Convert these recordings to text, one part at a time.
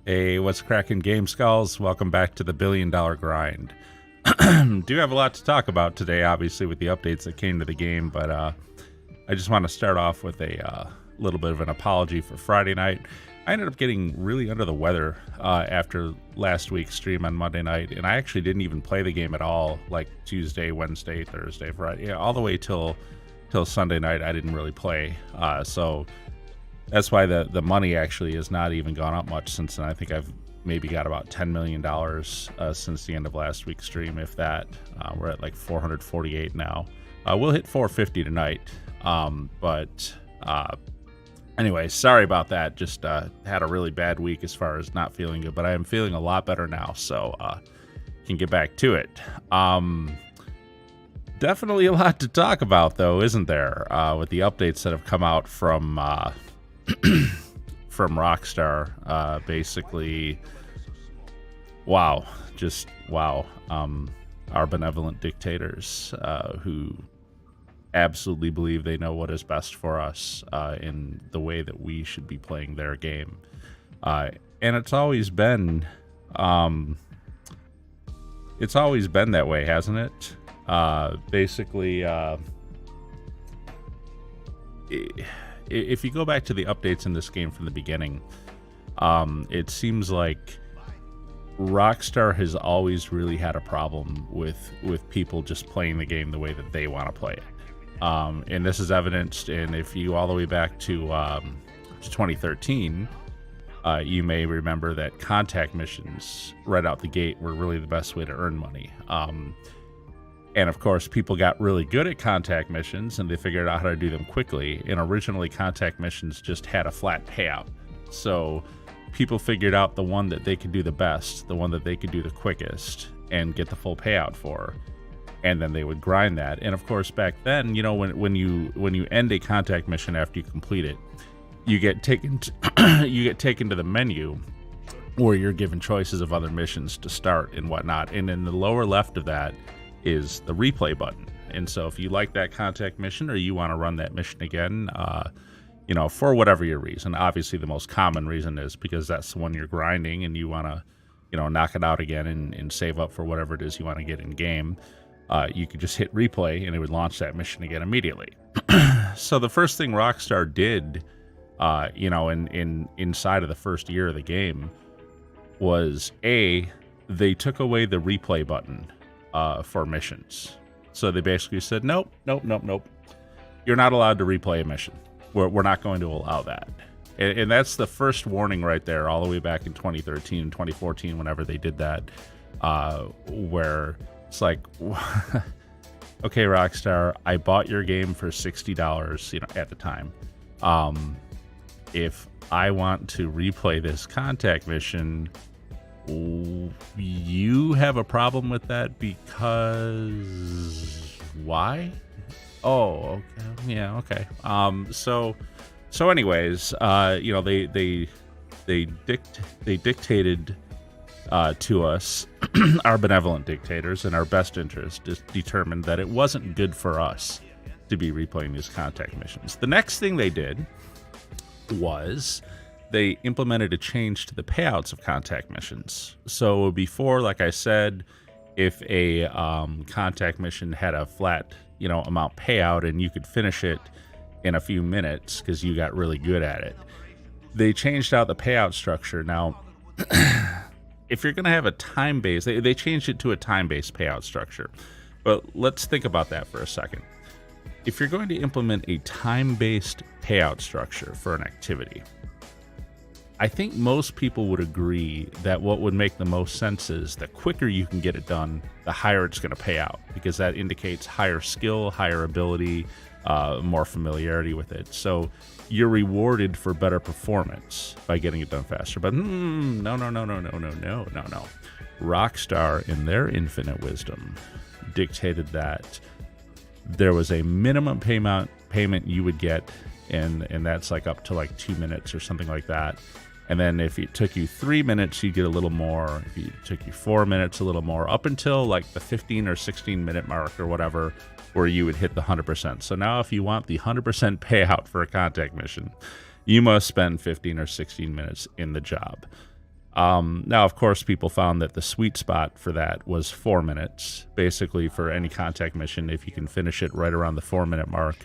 Hey, what's cracking, Game Skulls? Welcome back to the $1 Billion Grind. Do have a lot to talk about today, obviously, with the updates that came to the game, but I just want to start off with a little bit of an apology for Friday night. I ended up getting really under the weather after last week's stream on Monday night, and I actually didn't even play the game at all, like Tuesday, Wednesday, Thursday, Friday, all the way till Sunday night. I didn't really play, so that's why the money actually has not even gone up much since then. I think I've maybe got about $10 million since the end of last week's stream, if that. We're at like 448 now. We'll hit 450 tonight, but anyway, sorry about that. Just had a really bad week as far as not feeling good, but I am feeling a lot better now, so can get back to it. Definitely a lot to talk about, though, isn't there? With the updates that have come out from from Rockstar, basically, wow, just wow. Our benevolent dictators who absolutely believe they know what is best for us in the way that we should be playing their game. And it's always been that way, hasn't it? Basically, if you go back to the updates in this game from the beginning, it seems like Rockstar has always really had a problem with people just playing the game the way that they want to play it. And this is evidenced in, if you all the way back to 2013, you may remember that contact missions right out the gate were really the best way to earn money. And of course, people got really good at contact missions and they figured out how to do them quickly. And originally, contact missions just had a flat payout. So people figured out the one that they could do the best, the one that they could do the quickest, and get the full payout for. And then they would grind that. And of course, back then, you know, when you end a contact mission after you complete it, you get taken to the menu where you're given choices of other missions to start and whatnot. And in the lower left of that is the replay button. And so if you like that contact mission or you want to run that mission again, you know, for whatever your reason, obviously the most common reason is because that's the one you're grinding and you want to, you know, knock it out again and save up for whatever it is you want to get in game. You could just hit replay and it would launch that mission again immediately. So the first thing Rockstar did, you know, inside of the first year of the game was they took away the replay button for missions. So they basically said, nope. You're not allowed to replay a mission. We're not going to allow that. And that's the first warning right there, all the way back in 2013, 2014, whenever they did that, where it's like, okay, Rockstar, I bought your game for $60, you know, at the time. If I want to replay this contact mission, you have a problem with that because why? Oh, okay. Yeah, okay. So anyways, you know, they dictated to us, our benevolent dictators, in our best interest, just determined that it wasn't good for us to be replaying these contact missions. The next thing they did was they implemented a change to the payouts of contact missions. So before, like I said, if a contact mission had a flat, you know, amount payout and you could finish it in a few minutes because you got really good at it, they changed out the payout structure. Now, if you're going to have a time-based, they changed it to a time-based payout structure. But let's think about that for a second. If you're going to implement a time-based payout structure for an activity, I think most people would agree that what would make the most sense is the quicker you can get it done, the higher it's going to pay out, because that indicates higher skill, higher ability, more familiarity with it. So you're rewarded for better performance by getting it done faster. But no. Rockstar, in their infinite wisdom, dictated that there was a minimum payment you would get, and that's like up to like 2 minutes or something like that. And then if it took you 3 minutes, you get a little more. If it took you 4 minutes, a little more, up until like the 15 or 16 minute mark or whatever, where you would hit the 100%. So now if you want the 100% payout for a contact mission, you must spend 15 or 16 minutes in the job. Now, of course, people found that the sweet spot for that was 4 minutes. Basically, for any contact mission, if you can finish it right around the 4-minute mark,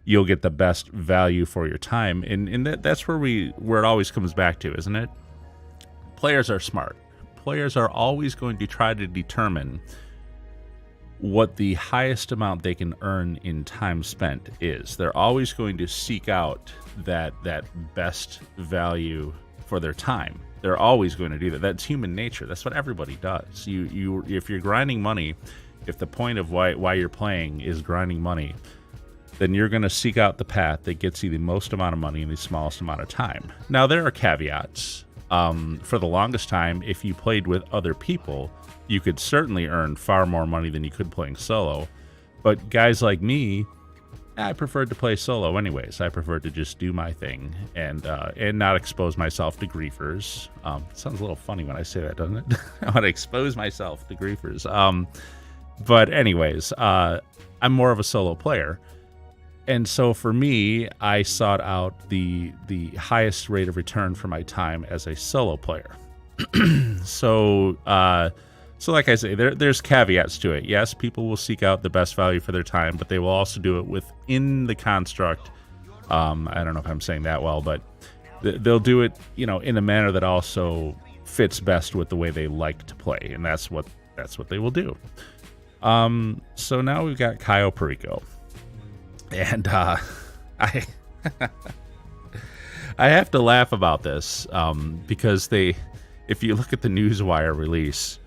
you'll get the best value for your time. And that's where it always comes back to, isn't it? Players are smart. Players are always going to try to determine what the highest amount they can earn in time spent is. They're always going to seek out that best value for their time. They're always going to do that. That's human nature. That's what everybody does. If you're grinding money, if the point of why you're playing is grinding money, then you're going to seek out the path that gets you the most amount of money in the smallest amount of time. Now, there are caveats. For the longest time, if you played with other people, you could certainly earn far more money than you could playing solo. But guys like me, I preferred to play solo anyways. I preferred to just do my thing and not expose myself to griefers. It sounds a little funny when I say that, doesn't it? I want to expose myself to griefers. But anyways, I'm more of a solo player. And so for me, I sought out the highest rate of return for my time as a solo player. So like I say, there's caveats to it. Yes, people will seek out the best value for their time, but they will also do it within the construct. I don't know if I'm saying that well, but they'll do it, in a manner that also fits best with the way they like to play, and that's what they will do. So now we've got Cayo Perico. And I have to laugh about this because if you look at the Newswire release,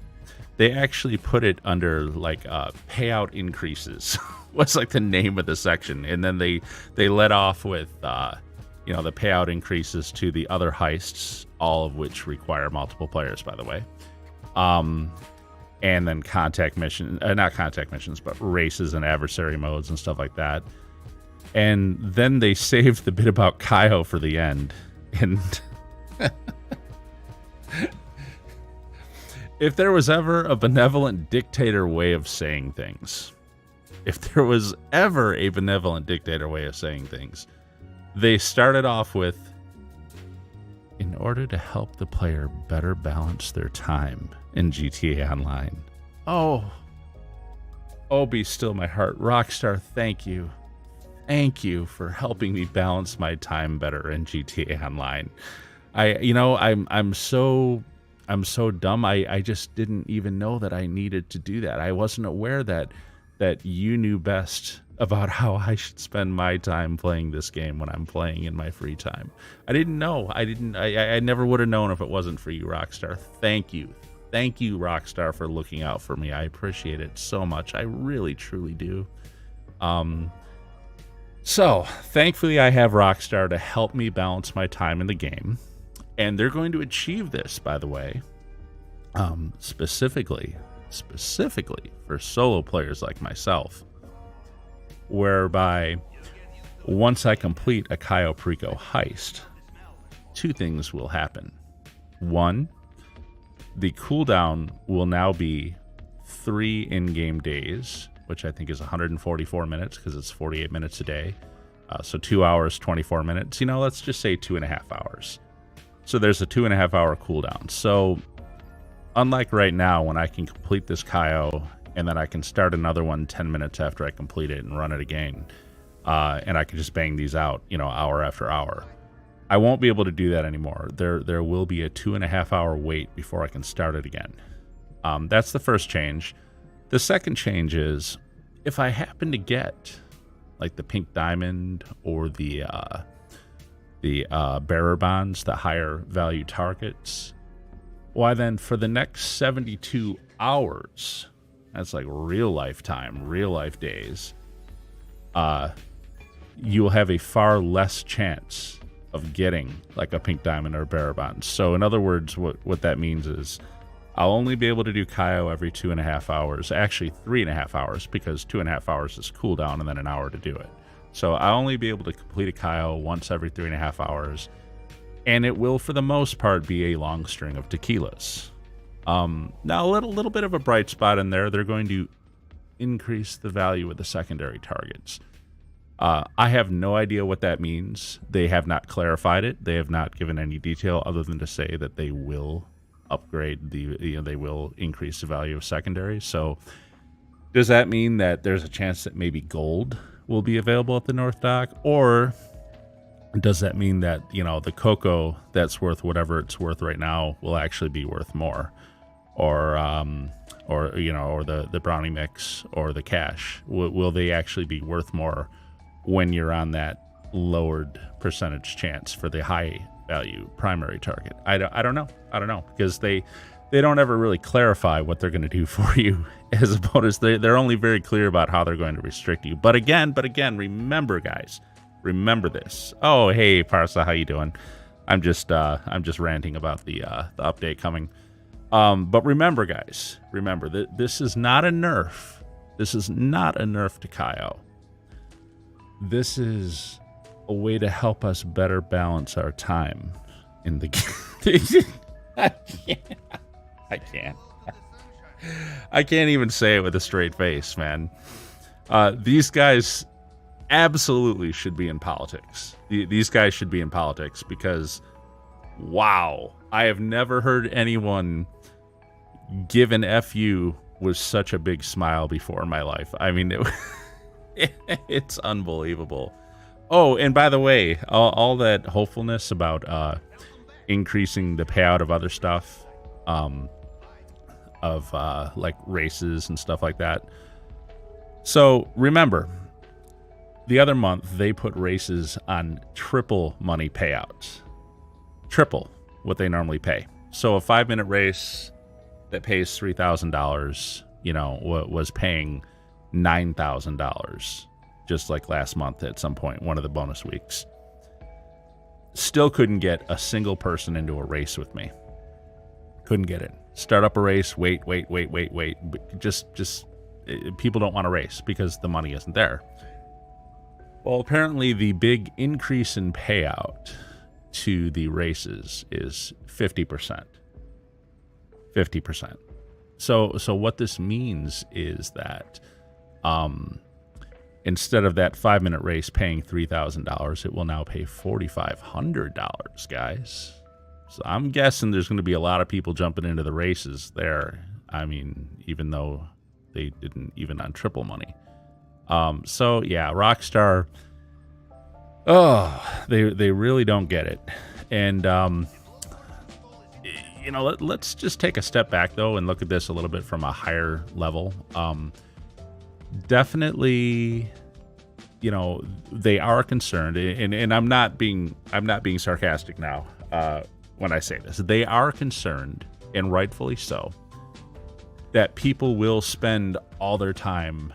they actually put it under payout increases was like the name of the section, and then they let off with the payout increases to the other heists, all of which require multiple players, by the way. And then not contact missions, but races and adversary modes and stuff like that. And then they saved the bit about Cayo for the end. And if there was ever a benevolent dictator way of saying things, they started off with, in order to help the player better balance their time in GTA Online. Oh, be still my heart. Rockstar, thank you. Thank you for helping me balance my time better in GTA Online. I'm so dumb. I just didn't even know that I needed to do that. I wasn't aware that you knew best about how I should spend my time playing this game when I'm playing in my free time. I didn't know. I never would have known if it wasn't for you, Rockstar. Thank you. Thank you, Rockstar, for looking out for me. I appreciate it so much. I really, truly do. So, thankfully, I have Rockstar to help me balance my time in the game. And they're going to achieve this, by the way, specifically for solo players like myself, whereby once I complete a Cayo Perico heist, two things will happen. One, the cooldown will now be 3 in-game days, which I think is 144 minutes because it's 48 minutes a day. So 2 hours, 24 minutes. Let's just say 2.5 hours. So there's a 2.5 hour cooldown. So unlike right now when I can complete this Cayo and then I can start another one 10 minutes after I complete it and run it again, and I can just bang these out, hour after hour. I won't be able to do that anymore. There will be a 2.5 hour wait before I can start it again. That's the first change. The second change is if I happen to get like the pink diamond or the bearer bonds, the higher value targets, why then for the next 72 hours, that's like real life time, real life days, you will have a far less chance of getting like a pink diamond or a bearer bond. So in other words, what that means is I'll only be able to do Cayo every 2.5 hours, actually 3.5 hours, because 2.5 hours is cooldown and then an hour to do it. So I'll only be able to complete a Cayo once every 3.5 hours, and it will, for the most part, be a long string of tequilas. Now, a little bit of a bright spot in there. They're going to increase the value of the secondary targets. I have no idea what that means. They have not clarified it. They have not given any detail other than to say that they will upgrade they will increase the value of secondary. So does that mean that there's a chance that maybe gold will be available at the North Dock, or does that mean that the cocoa that's worth whatever it's worth right now will actually be worth more, or the brownie mix or the cash will they actually be worth more when you're on that lowered percentage chance for the high value primary target? I don't know because they don't ever really clarify what they're going to do for you as a bonus. They're only very clear about how they're going to restrict you. But again, remember, guys, remember this. Oh, hey, Parsa, how you doing? I'm just ranting about the update coming. But remember, guys, that this is not a nerf. This is not a nerf to Cayo. This is a way to help us better balance our time in the game. I can't even say it with a straight face, man. These guys absolutely should be in politics. These guys should be in politics because, wow, I have never heard anyone give an FU with such a big smile before in my life. I mean, it's unbelievable. Oh, and by the way, all that hopefulness about increasing the payout of other stuff, like races and stuff like that. So remember, the other month they put races on triple money payouts. Triple what they normally pay. So a 5-minute race that pays $3,000, was paying $9,000, just like last month at some point, one of the bonus weeks. Still couldn't get a single person into a race with me. Couldn't get it. Start up a race, wait. Just people don't want to race because the money isn't there. Well, apparently the big increase in payout to the races is 50%. 50%. So what this means is that instead of that 5-minute race paying $3,000, it will now pay $4,500, guys. So I'm guessing there's going to be a lot of people jumping into the races there. I mean, even though they didn't even on triple money. So yeah, Rockstar, they really don't get it. And let's just take a step back though and look at this a little bit from a higher level. Definitely, they are concerned, and I'm not being sarcastic now when I say this. They are concerned, and rightfully so, that people will spend all their time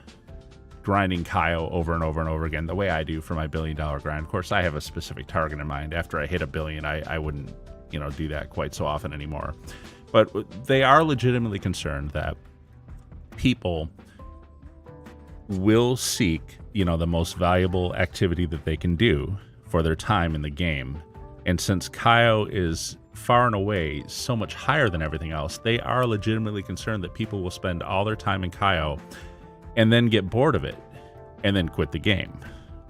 grinding Cayo over and over and over again, the way I do for my $1 billion grind. Of course, I have a specific target in mind. After I hit $1 billion, I wouldn't do that quite so often anymore. But they are legitimately concerned that people will seek the most valuable activity that they can do for their time in the game. And since Cayo is far and away so much higher than everything else, they are legitimately concerned that people will spend all their time in Cayo and then get bored of it and then quit the game.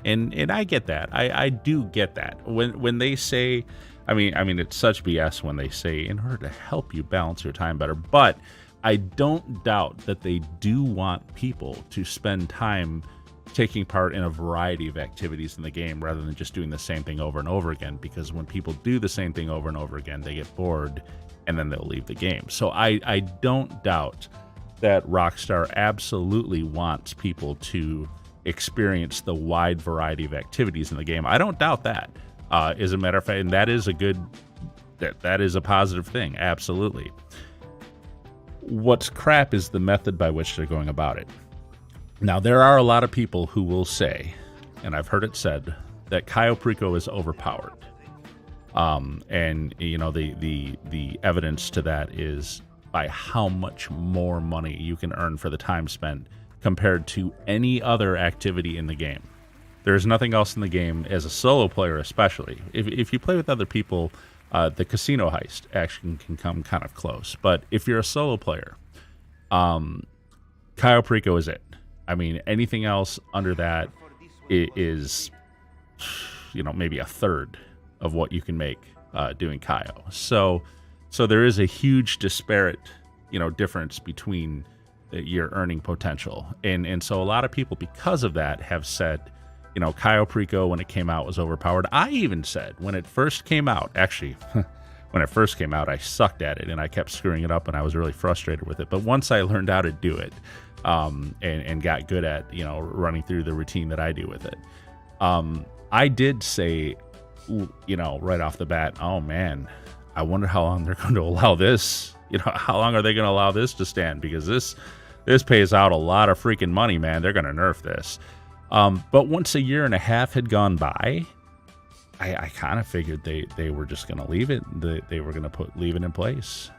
And I get that. I do get that. When they say, I mean, it's such BS when they say in order to help you balance your time better, but I don't doubt that they do want people to spend time taking part in a variety of activities in the game rather than just doing the same thing over and over again, because when people do the same thing over and over again, they get bored and then they'll leave the game. So I don't doubt that Rockstar absolutely wants people to experience the wide variety of activities in the game. I don't doubt that. As a matter of fact, and that is that is a positive thing. Absolutely. What's crap is the method by which they're going about it. Now, there are a lot of people who will say, and I've heard it said, that Cayo Perico is overpowered. And the evidence to that is by how much more money you can earn for the time spent compared to any other activity in the game. There's nothing else in the game, as a solo player especially. If you play with other people, the casino heist action can come kind of close. But if you're a solo player, Cayo Perico is it. I mean, anything else under that is, maybe a third of what you can make doing Cayo. So So there is a huge disparate, difference between your earning potential. And so a lot of people, because of that, have said, Cayo Perico, when it came out, was overpowered. I even said when it first came out, actually, when it first came out, I sucked at it and I kept screwing it up and I was really frustrated with it. But once I learned how to do it, and got good at, running through the routine that I do with it, I did say, right off the bat, oh man, I wonder how long they're going to allow this. How long are they going to allow this to stand? Because this pays out a lot of freaking money, man. They're going to nerf this. But once a year and a half had gone by, I kind of figured they were just going to leave it. They were going to leave it in place.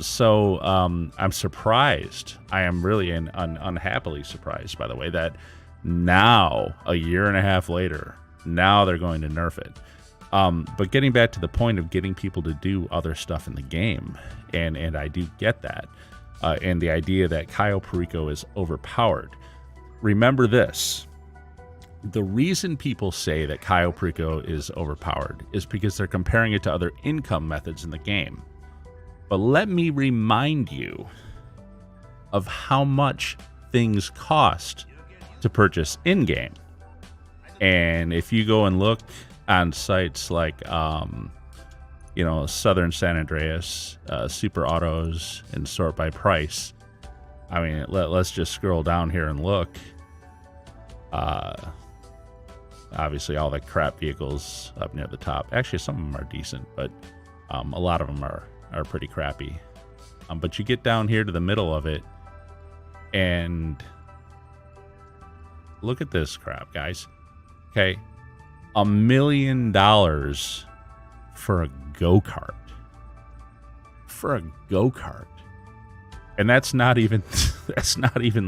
So I'm surprised. I am really unhappily surprised, by the way, that now, a year and a half later, now they're going to nerf it. But getting back to the point of getting people to do other stuff in the game, and I do get that, and the idea that Cayo Perico is overpowered. Remember this. The reason people say that Cayo Perico is overpowered is because they're comparing it to other income methods in the game. But let me remind you of how much things cost to purchase in-game. And if you go and look on sites like, Southern San Andreas, Super Autos, and Sort by Price, I mean, let's just scroll down here and look. Obviously, all the crap vehicles up near the top. Actually, some of them are decent, but a lot of them are pretty crappy. But you get down here to the middle of it, and look at this crap, guys. Okay, $1 million for a go-kart. For a go-kart. And that's not even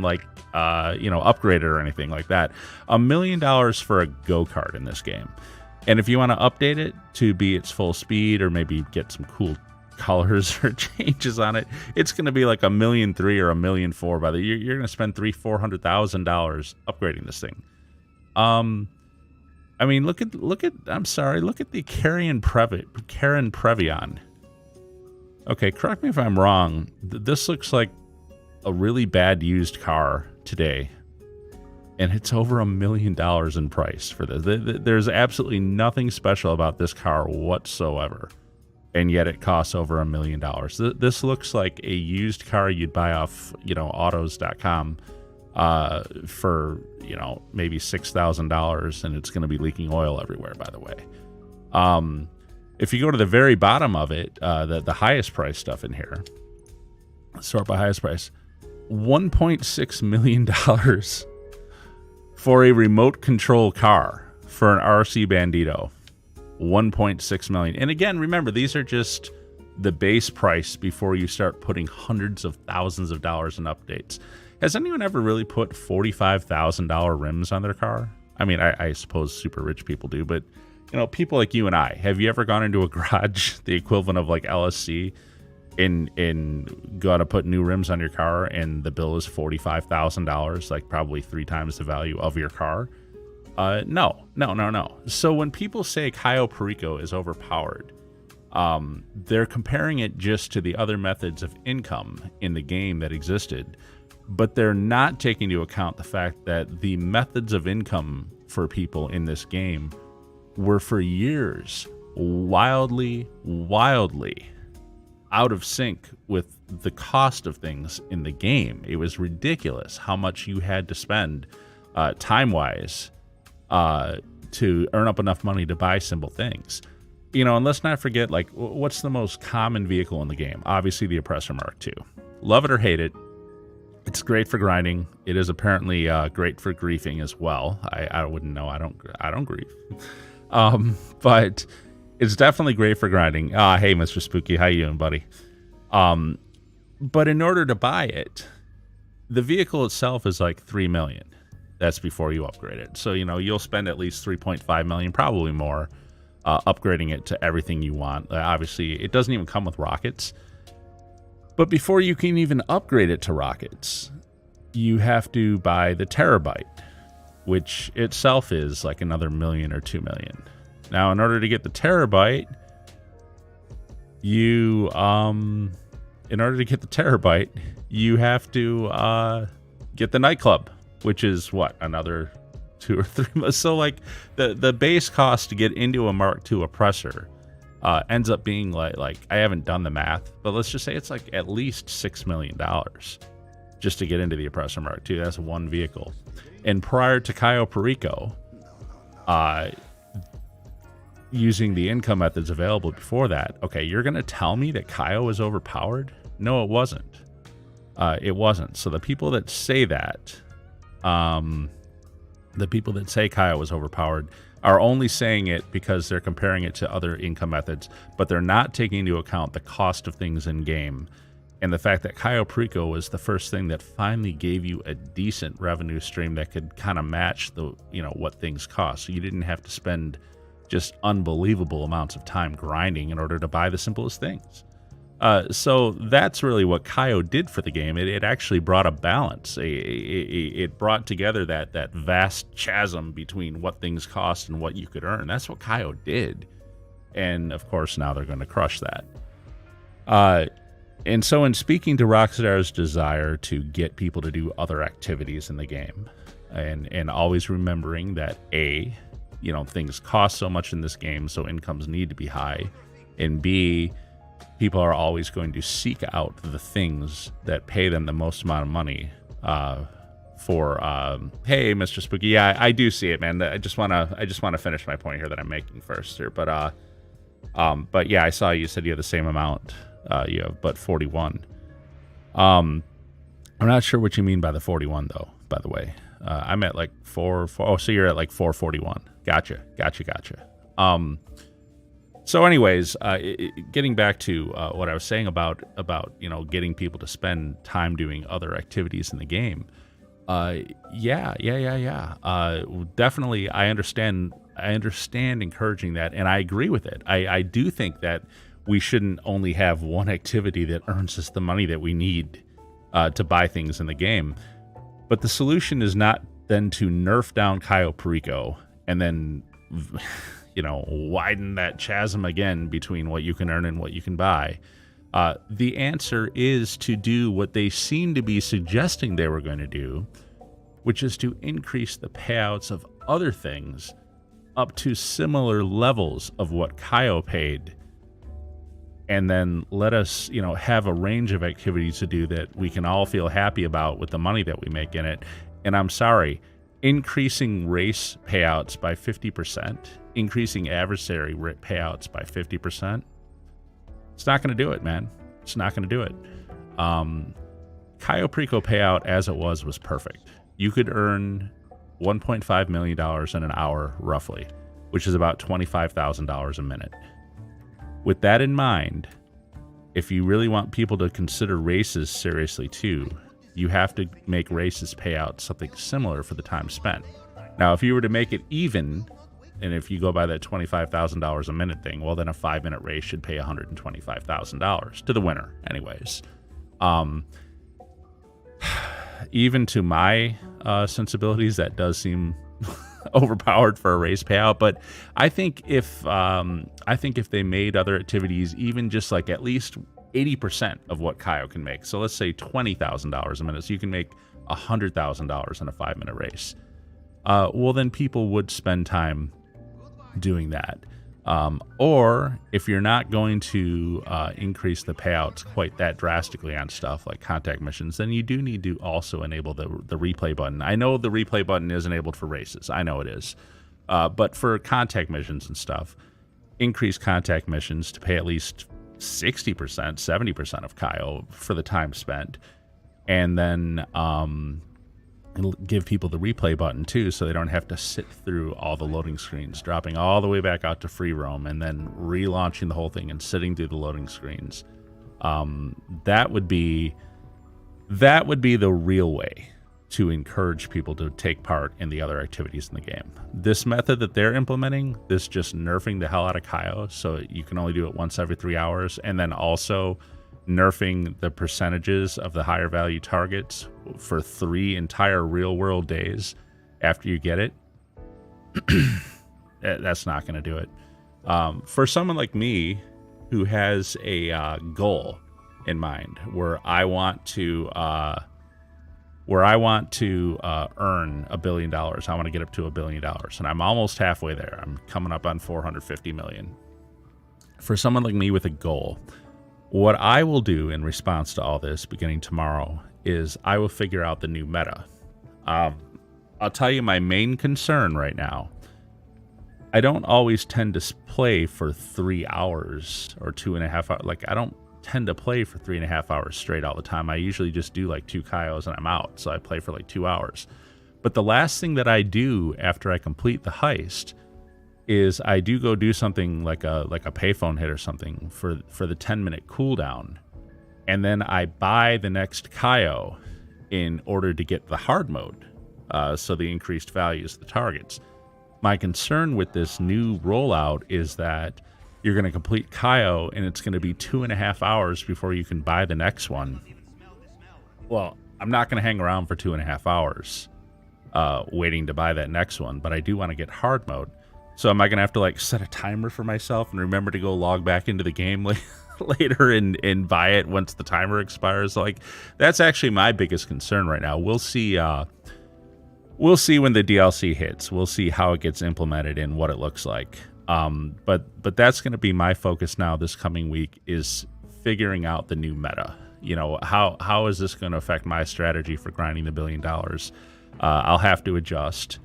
like upgraded or anything like that. $1 million for a go-kart in this game. And if you want to update it to be its full speed, or maybe get some cool colors or changes on it, it's going to be like $1.3 million or $1.4 million. By the year, you're going to spend $400,000 upgrading this thing. I mean, look at the Karen Previon. Okay, correct me if I'm wrong. This looks like a really bad used car today, and it's over $1 million in price for this. There's absolutely nothing special about this car whatsoever, and yet it costs over $1 million. This looks like a used car you'd buy off, autos.com for, maybe $6,000, and it's going to be leaking oil everywhere, by the way. If you go to the very bottom of it, the highest price stuff in here, sort by highest price, $1.6 million for a remote control car for an RC Bandito. $1.6 million. And again, remember, these are just the base price before you start putting hundreds of thousands of dollars in updates. Has anyone ever really put $45,000 rims on their car? I mean, I suppose super rich people do, but people like you and I, have you ever gone into a garage, the equivalent of like LSC, and got to put new rims on your car, and the bill is $45,000, like probably 3 times the value of your car? No. So when people say Cayo Perico is overpowered, they're comparing it just to the other methods of income in the game that existed, but they're not taking into account the fact that the methods of income for people in this game were for years wildly out of sync with the cost of things in the game. It was ridiculous how much you had to spend time-wise to earn up enough money to buy simple things. And let's not forget, like, what's the most common vehicle in the game? Obviously the Oppressor Mark II. Love it or hate it, it's great for grinding. It is apparently great for griefing as well. I wouldn't know. I don't grief. But it's definitely great for grinding. Hey, Mr. Spooky, how you doing, buddy? But in order to buy it, the vehicle itself is like $3 million. That's before you upgrade it. So, you'll spend at least $3.5 million, probably more, upgrading it to everything you want. Obviously, it doesn't even come with rockets. But before you can even upgrade it to rockets, you have to buy the Terabyte, which itself is like another $1 million or $2 million. Now, in order to get the Terabyte, you in order to get the terabyte, you have to get the nightclub, which is what, another 2 or 3 months. So like the base cost to get into a Mark II oppressor ends up being like I haven't done the math, but let's just say it's like at least $6 million just to get into the oppressor Mark II. That's one vehicle. And prior to Cayo Perico, using the income methods available before that, okay, you're going to tell me that Cayo was overpowered? No, it wasn't. It wasn't. So the people that say that, the people that say Cayo was overpowered are only saying it because they're comparing it to other income methods, but they're not taking into account the cost of things in game and the fact that Cayo Perico was the first thing that finally gave you a decent revenue stream that could kind of match the, what things cost. So you didn't have to spend just unbelievable amounts of time grinding in order to buy the simplest things. So that's really what Cayo did for the game. It actually brought a balance. It brought together that vast chasm between what things cost and what you could earn. That's what Cayo did. And of course, now they're going to crush that. And so in speaking to Rockstar's desire to get people to do other activities in the game, and always remembering that things cost so much in this game, so incomes need to be high, and B, people are always going to seek out the things that pay them the most amount of money hey, Mr. Spooky. Yeah, I do see it, man. I just want to finish my point here that I'm making first here. But yeah, I saw you said you have the same amount. You have but 41. I'm not sure what you mean by the 41 though, by the way. I'm at like 4. Oh, so you're at like 441. Gotcha. So anyways, getting back to what I was saying about getting people to spend time doing other activities in the game. Yeah. Definitely, I understand encouraging that, and I agree with it. I do think that we shouldn't only have one activity that earns us the money that we need to buy things in the game. But the solution is not then to nerf down Cayo Perico and then widen that chasm again between what you can earn and what you can buy. The answer is to do what they seem to be suggesting they were going to do, which is to increase the payouts of other things up to similar levels of what Cayo paid, and then let us, have a range of activities to do that we can all feel happy about with the money that we make in it. And I'm sorry, increasing race payouts by 50%, increasing adversary payouts by 50%, it's not going to do it, man. It's not going to do it. Cayo Perico payout as it was perfect. You could earn $1.5 million in an hour, roughly, which is about $25,000 a minute. With that in mind, if you really want people to consider races seriously too, you have to make races pay out something similar for the time spent. Now, if you were to make it even, and if you go by that $25,000 a minute thing, well, then a 5-minute race should pay $125,000 to the winner anyways. Even to my sensibilities, that does seem overpowered for a race payout, but I think if they made other activities even just like at least 80% of what Cayo can make, so let's say $20,000 a minute, so you can make $100,000 in a 5-minute race, well, then people would spend time doing that. Or if you're not going to increase the payouts quite that drastically on stuff like contact missions, then you do need to also enable the replay button. I know the replay button is enabled for races. I know it is. But for contact missions and stuff, increase contact missions to pay at least 60%, 70% of Cayo for the time spent. And then give people the replay button too, so they don't have to sit through all the loading screens, dropping all the way back out to free roam and then relaunching the whole thing and sitting through the loading screens. That would be the real way to encourage people to take part in the other activities in the game. This method that they're implementing, this just nerfing the hell out of Cayo so you can only do it once every 3 hours, and then also nerfing the percentages of the higher value targets for 3 entire real world days after you get it, that's not going to do it. For someone like me who has a goal in mind where I want to earn $1 billion. I want to get up to $1 billion, and I'm almost halfway there. I'm coming up on 450 million. For someone like me with a goal, what I will do in response to all this beginning tomorrow is I will figure out the new meta. I'll tell you my main concern right now. I don't always tend to play for 3 hours or 2.5 hours. Like, I don't tend to play for 3.5 hours straight all the time. I usually just do like 2 Cayos and I'm out. So I play for like 2 hours. But the last thing that I do after I complete the heist is I do go do something like a payphone hit or something for the 10-minute cooldown. And then I buy the next Cayo in order to get the hard mode. So the increased values of the targets. My concern with this new rollout is that you're going to complete Cayo and it's going to be 2.5 hours before you can buy the next one. Well, I'm not going to hang around for 2.5 hours waiting to buy that next one, but I do want to get hard mode. So am I going to have to like set a timer for myself and remember to go log back into the game later and buy it once the timer expires? Like, that's actually my biggest concern right now. We'll see when the DLC hits. We'll see how it gets implemented and what it looks like. But that's going to be my focus now this coming week, is figuring out the new meta. You know, how is this going to affect my strategy for grinding the $1 billion? I'll have to adjust.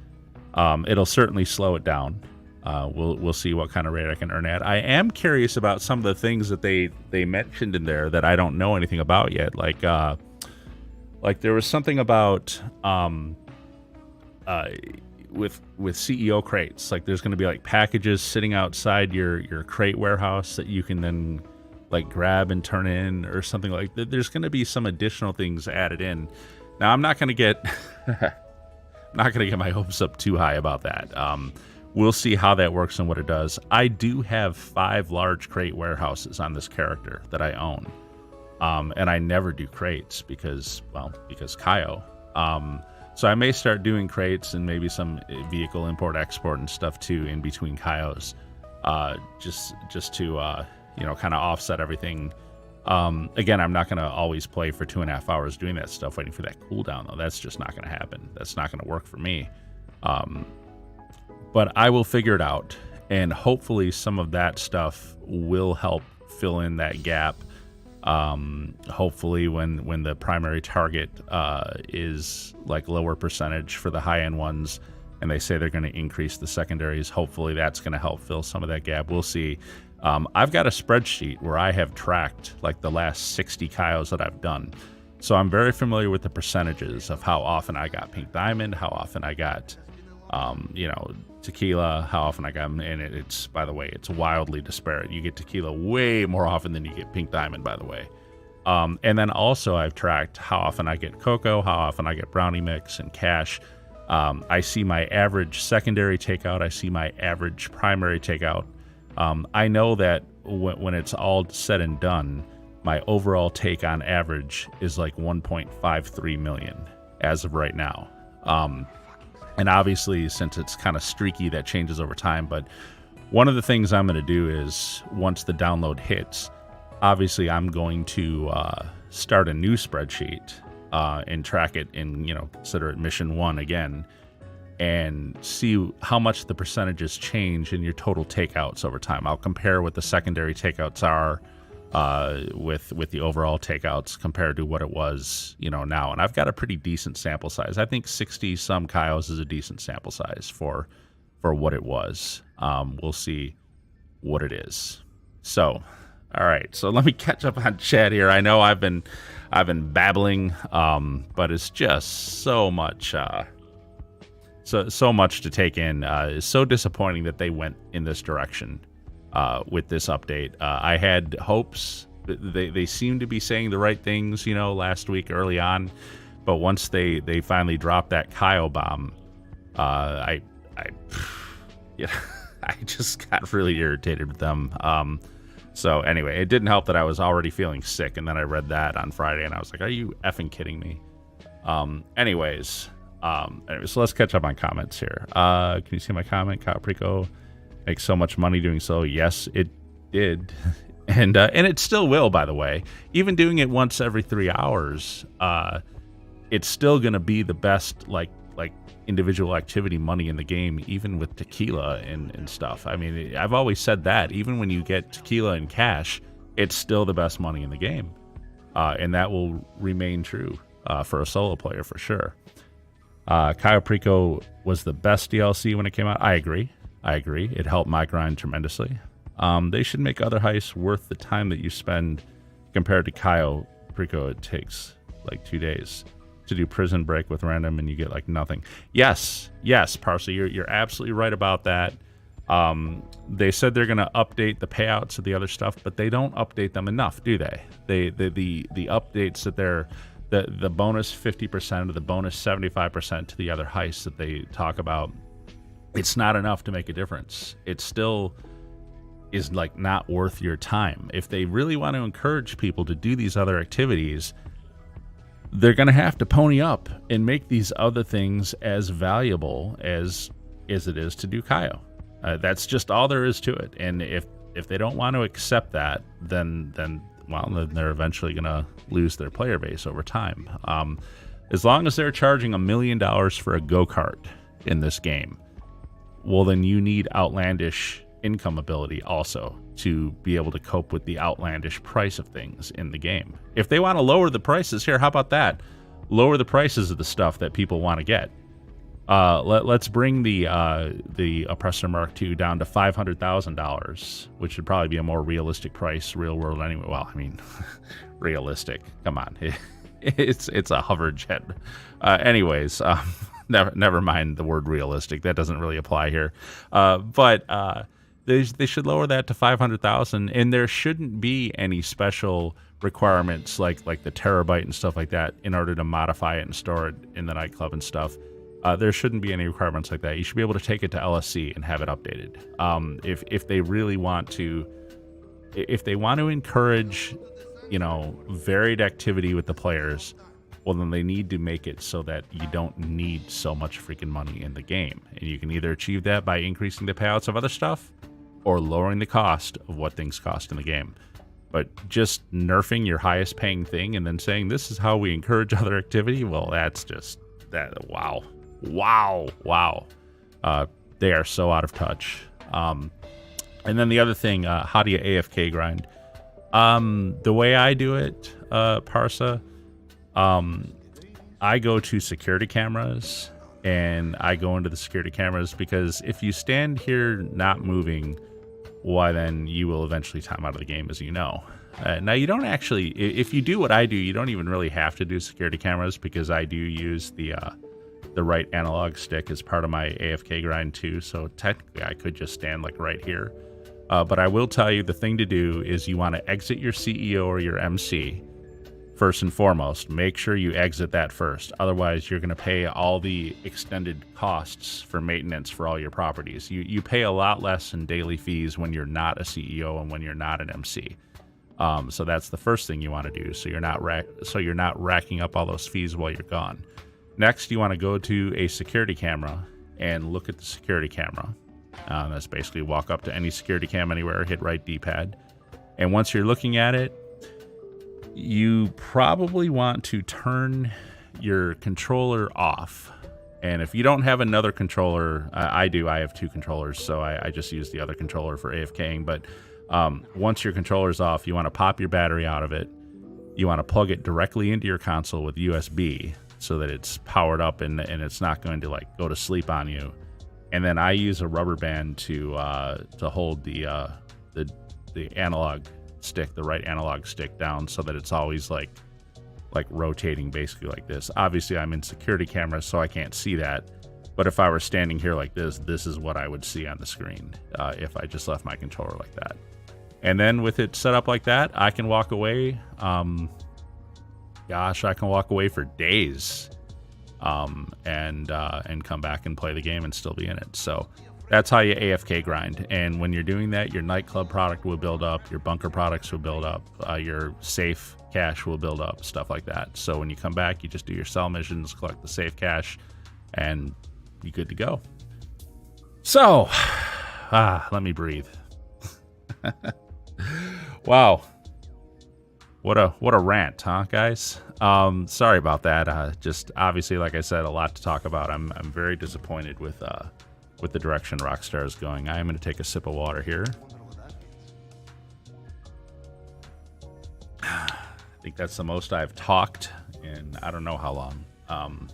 It'll certainly slow it down. We'll see what kind of rate I can earn at. I am curious about some of the things that they mentioned in there that I don't know anything about yet. Like there was something about with CEO crates. Like, there's going to be like packages sitting outside your crate warehouse that you can then like grab and turn in or something like that. There's going to be some additional things added in. Now, I'm not going to get my hopes up too high about that. We'll see how that works and what it does. I do have 5 large crate warehouses on this character that I own. And I never do crates because Cayo. So I may start doing crates and maybe some vehicle import export and stuff too in between Cayos, just to kind of offset everything. Again, I'm not going to always play for 2.5 hours doing that stuff, waiting for that cooldown though. That's just not going to happen. That's not going to work for me. But I will figure it out, and hopefully some of that stuff will help fill in that gap. Hopefully when the primary target is like lower percentage for the high-end ones, and they say they're going to increase the secondaries, hopefully that's going to help fill some of that gap. We'll see. I've got a spreadsheet where I have tracked like the last 60 Cayos that I've done. So I'm very familiar with the percentages of how often I got pink diamond, how often I got tequila, how often I got, and it's, by the way, it's wildly disparate. You get tequila way more often than you get pink diamond, by the way. And then also I've tracked how often I get cocoa, how often I get brownie mix and cash. I see my average secondary takeout. I see my average primary takeout. I know that when it's all said and done, my overall take on average is like 1.53 million as of right now. And obviously, since it's kind of streaky, that changes over time. But one of the things I'm going to do is, once the download hits, obviously I'm going to start a new spreadsheet and track it and, consider it mission 1 again, and see how much the percentages change in your total takeouts over time. I'll compare what the secondary takeouts are with the overall takeouts compared to what it was, now. And I've got a pretty decent sample size. I think 60 some Cayos is a decent sample size for what it was. We'll see what it is. So, all right. So let me catch up on chat here. I know I've been babbling, but it's just so much, so much to take in. It's so disappointing that they went in this direction. With this update, I had hopes. They seem to be saying the right things, last week early on, but once they finally dropped that Cayo bomb, I just got really irritated with them. So anyway, it didn't help that I was already feeling sick, and then I read that on Friday, and I was like, "Are you effing kidding me?" Anyways, so let's catch up on comments here. Can you see my comment? Cayo Perico makes so much money doing so. Yes, it did. And it still will, by the way. Even doing it once every 3 hours, it's still going to be the best like individual activity money in the game, even with tequila and stuff. I mean, I've always said that even when you get tequila and cash, it's still the best money in the game, and that will remain true for a solo player for sure. Cayo Perico was the best DLC when it came out. I agree. It helped my grind tremendously. They should make other heists worth the time that you spend. Compared to Cayo Perico, it takes like 2 days to do prison break with random and you get like nothing. Yes, Parsley, you're absolutely right about that. They said they're going to update the payouts of the other stuff, but they don't update them enough, do they? The updates that they're the bonus 50% or the bonus 75% to the other heists that they talk about, it's not enough to make a difference. It still is like not worth your time. If they really want to encourage people to do these other activities, they're going to have to pony up and make these other things as valuable as it is to do Cayo. That's just all there is to it. And if they don't want to accept that, then they're eventually going to lose their player base over time. As long as they're charging $1 million for a go-kart in this game, well, then you need outlandish income ability also to be able to cope with the outlandish price of things in the game. If they want to lower the prices here, how about that? Lower the prices of the stuff that people want to get. Let's bring the Oppressor Mark II down to $500,000, which would probably be a more realistic price, real world anyway. Well, I mean, realistic. Come on, it's a hover jet. Anyways, never mind the word realistic. That doesn't really apply here. But they should lower that to $500,000, and there shouldn't be any special requirements like the terabyte and stuff like that in order to modify it and store it in the nightclub and stuff. There shouldn't be any requirements like that. You should be able to take it to LSC and have it updated. If they really want to, if they want to encourage, varied activity with the players, well, then they need to make it so that you don't need so much freaking money in the game. And you can either achieve that by increasing the payouts of other stuff or lowering the cost of what things cost in the game. But just nerfing your highest paying thing and then saying this is how we encourage other activity, well, that's just that. Wow. They are so out of touch. And then the other thing, how do you AFK grind? The way I do it, Parsa, I go to security cameras and I go into the security cameras because if you stand here not moving, why then you will eventually time out of the game, as you know. Now you don't actually, if you do what I do, you don't even really have to do security cameras because I do use the right analog stick as part of my AFK grind too. So technically I could just stand like right here. But I will tell you the thing to do is you want to exit your CEO or your MC first and foremost. Make sure you exit that first. Otherwise, you're going to pay all the extended costs for maintenance for all your properties. You pay a lot less in daily fees when you're not a CEO and when you're not an MC. So that's the first thing you want to do. So you're not racking up all those fees while you're gone. Next, you want to go to a security camera and look at the security camera. That's basically walk up to any security cam anywhere, hit right D-pad. And once you're looking at it, you probably want to turn your controller off. And if you don't have another controller, I do. I have 2 controllers, so I just use the other controller for AFKing. But once your controller's off, you want to pop your battery out of it. You want to plug it directly into your console with USB so that it's powered up and it's not going to like go to sleep on you. And then I use a rubber band to hold the analog stick, the right analog stick down so that it's always like rotating basically like this. Obviously I'm in security cameras so I can't see that, but if I were standing here like this is what I would see on the screen if I just left my controller like that. And then with it set up like that, I can walk away. Gosh, I can walk away for days and come back and play the game and still be in it. So that's how you AFK grind. And when you're doing that, your nightclub product will build up, your bunker products will build up, your safe cash will build up, stuff like that. So when you come back, you just do your sell missions, collect the safe cash, and you're good to go. So, let me breathe. Wow. What a rant, huh, guys? Sorry about that. Just obviously, like I said, a lot to talk about. I'm very disappointed with the direction Rockstar is going. I am going to take a sip of water here. I think that's the most I've talked in I don't know how long.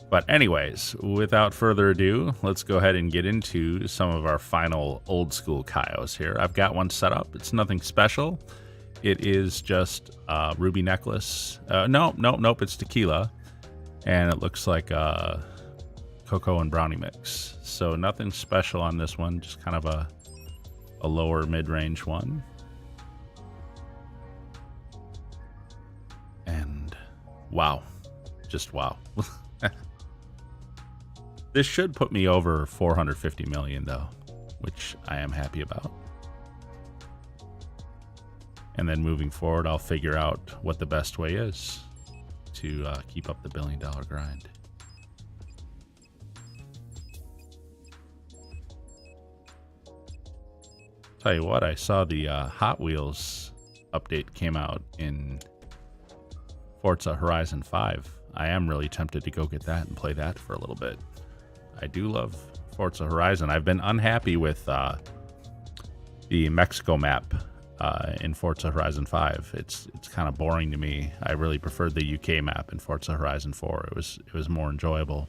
But anyways, without further ado, let's go ahead and get into some of our final old school Cayos here. I've got one set up. It's nothing special. It is just a ruby necklace. Nope. It's tequila. And it looks like a cocoa and brownie mix. So nothing special on this one. Just kind of a lower mid-range one. And wow. Just wow. This should put me over 450 million though, which I am happy about. And then moving forward, I'll figure out what the best way is to keep up the $1 billion grind. Tell you what, I saw the Hot Wheels update came out in Forza Horizon 5. I am really tempted to go get that and play that for a little bit. I do love Forza Horizon. I've been unhappy with the Mexico map in Forza Horizon 5. It's kind of boring to me. I really preferred the UK map in Forza Horizon 4. It was more enjoyable.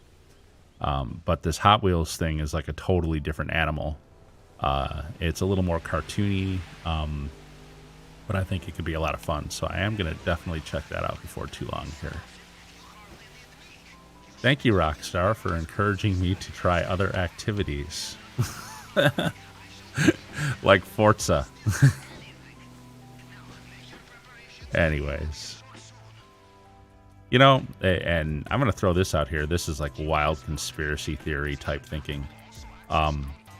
But this Hot Wheels thing is like a totally different animal. It's a little more cartoony, but I think it could be a lot of fun. So I am going to definitely check that out before too long here. Thank you, Rockstar, for encouraging me to try other activities. Like Forza. Anyways. You know, and I'm going to throw this out here. This is like wild conspiracy theory type thinking.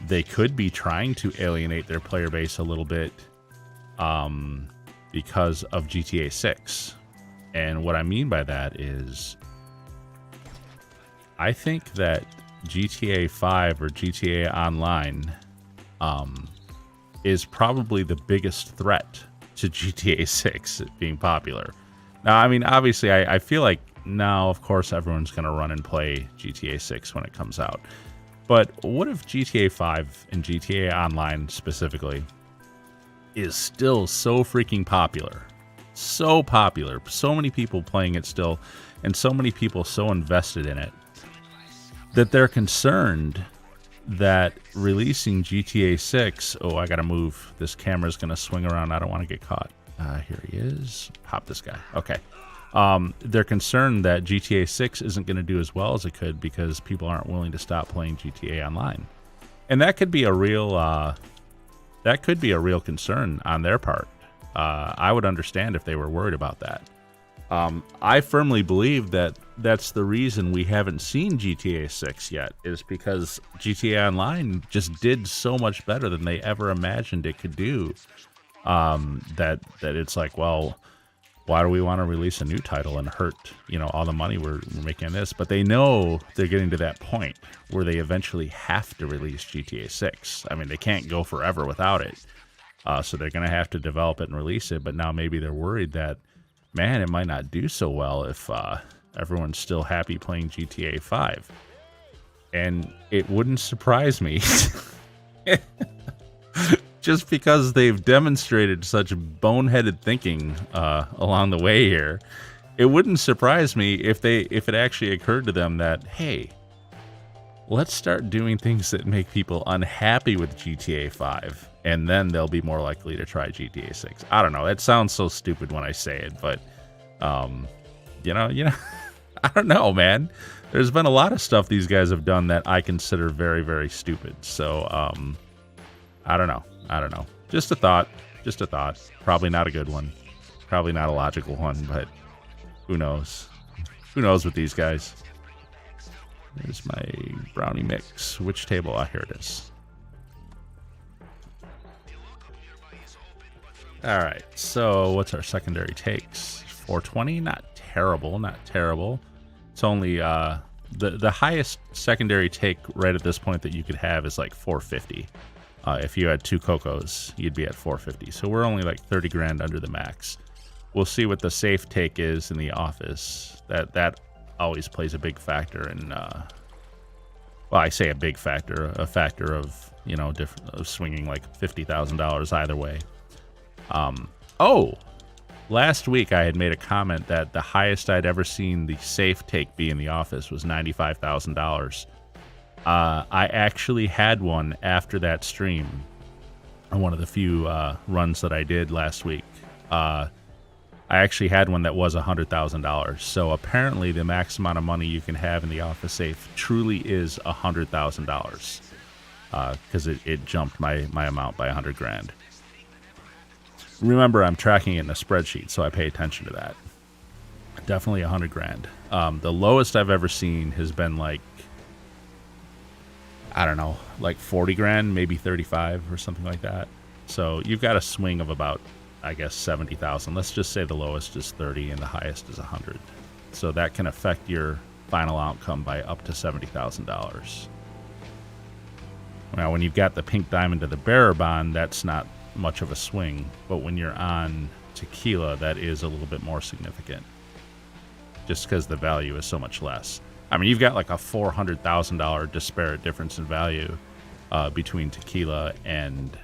They could be trying to alienate their player base a little bit because of GTA 6. And what I mean by that is I think that GTA 5 or GTA Online is probably the biggest threat to GTA 6 being popular. Now, I mean, obviously, I feel like now, of course, everyone's going to run and play GTA 6 when it comes out. But what if GTA 5 and GTA Online specifically is still so freaking popular? So popular. So many people playing it still, and so many people so invested in it that they're concerned that releasing GTA 6... Oh, I gotta move. This camera's gonna swing around. I don't want to get caught. Here he is. Pop this guy. Okay. They're concerned that GTA 6 isn't going to do as well as it could because people aren't willing to stop playing GTA Online. And that could be a real concern on their part. I would understand if they were worried about that. I firmly believe that that's the reason we haven't seen GTA 6 yet, is because GTA Online just did so much better than they ever imagined it could do. That it's like, well, why do we want to release a new title and hurt, all the money we're making on this? But they know they're getting to that point where they eventually have to release GTA 6. I mean, they can't go forever without it. So they're going to have to develop it and release it. But now maybe they're worried that, man, it might not do so well if everyone's still happy playing GTA 5. And it wouldn't surprise me. Just because they've demonstrated such boneheaded thinking along the way here, it wouldn't surprise me if it actually occurred to them that, hey, let's start doing things that make people unhappy with GTA 5, and then they'll be more likely to try GTA 6. I don't know. It sounds so stupid when I say it, but I don't know, man. There's been a lot of stuff these guys have done that I consider very, very stupid. So I don't know. Just a thought. Probably not a good one. Probably not a logical one, but who knows? Who knows with these guys? There's my brownie mix. Which table? Ah, here it is. All right. So what's our secondary takes? 420? Not terrible. It's only the highest secondary take right at this point that you could have is like 450. If you had 2 Cocos, you'd be at 450. So we're only like 30 grand under the max. We'll see what the safe take is in the office. That always plays a big factor in, well, I say a big factor, a factor of, you know, of swinging like $50,000 either way. Oh, last week I had made a comment that the highest I'd ever seen the safe take be in the office was $95,000. I actually had one after that stream on one of the few runs that I did last week. I actually had one that was $100,000. So apparently the max amount of money you can have in the office safe truly is $100,000. Because it jumped my amount by 100 grand. Remember, I'm tracking it in a spreadsheet, so I pay attention to that. Definitely 100 grand. The lowest I've ever seen has been like, I don't know, like 40 grand, maybe 35 or something like that. So you've got a swing of about, I guess, 70,000. Let's just say the lowest is 30 and the highest is 100. So that can affect your final outcome by up to $70,000. Now, when you've got the pink diamond to the bearer bond, that's not much of a swing. But when you're on tequila, that is a little bit more significant. Just because the value is so much less. I mean, you've got like a $400,000 disparate difference in value between tequila and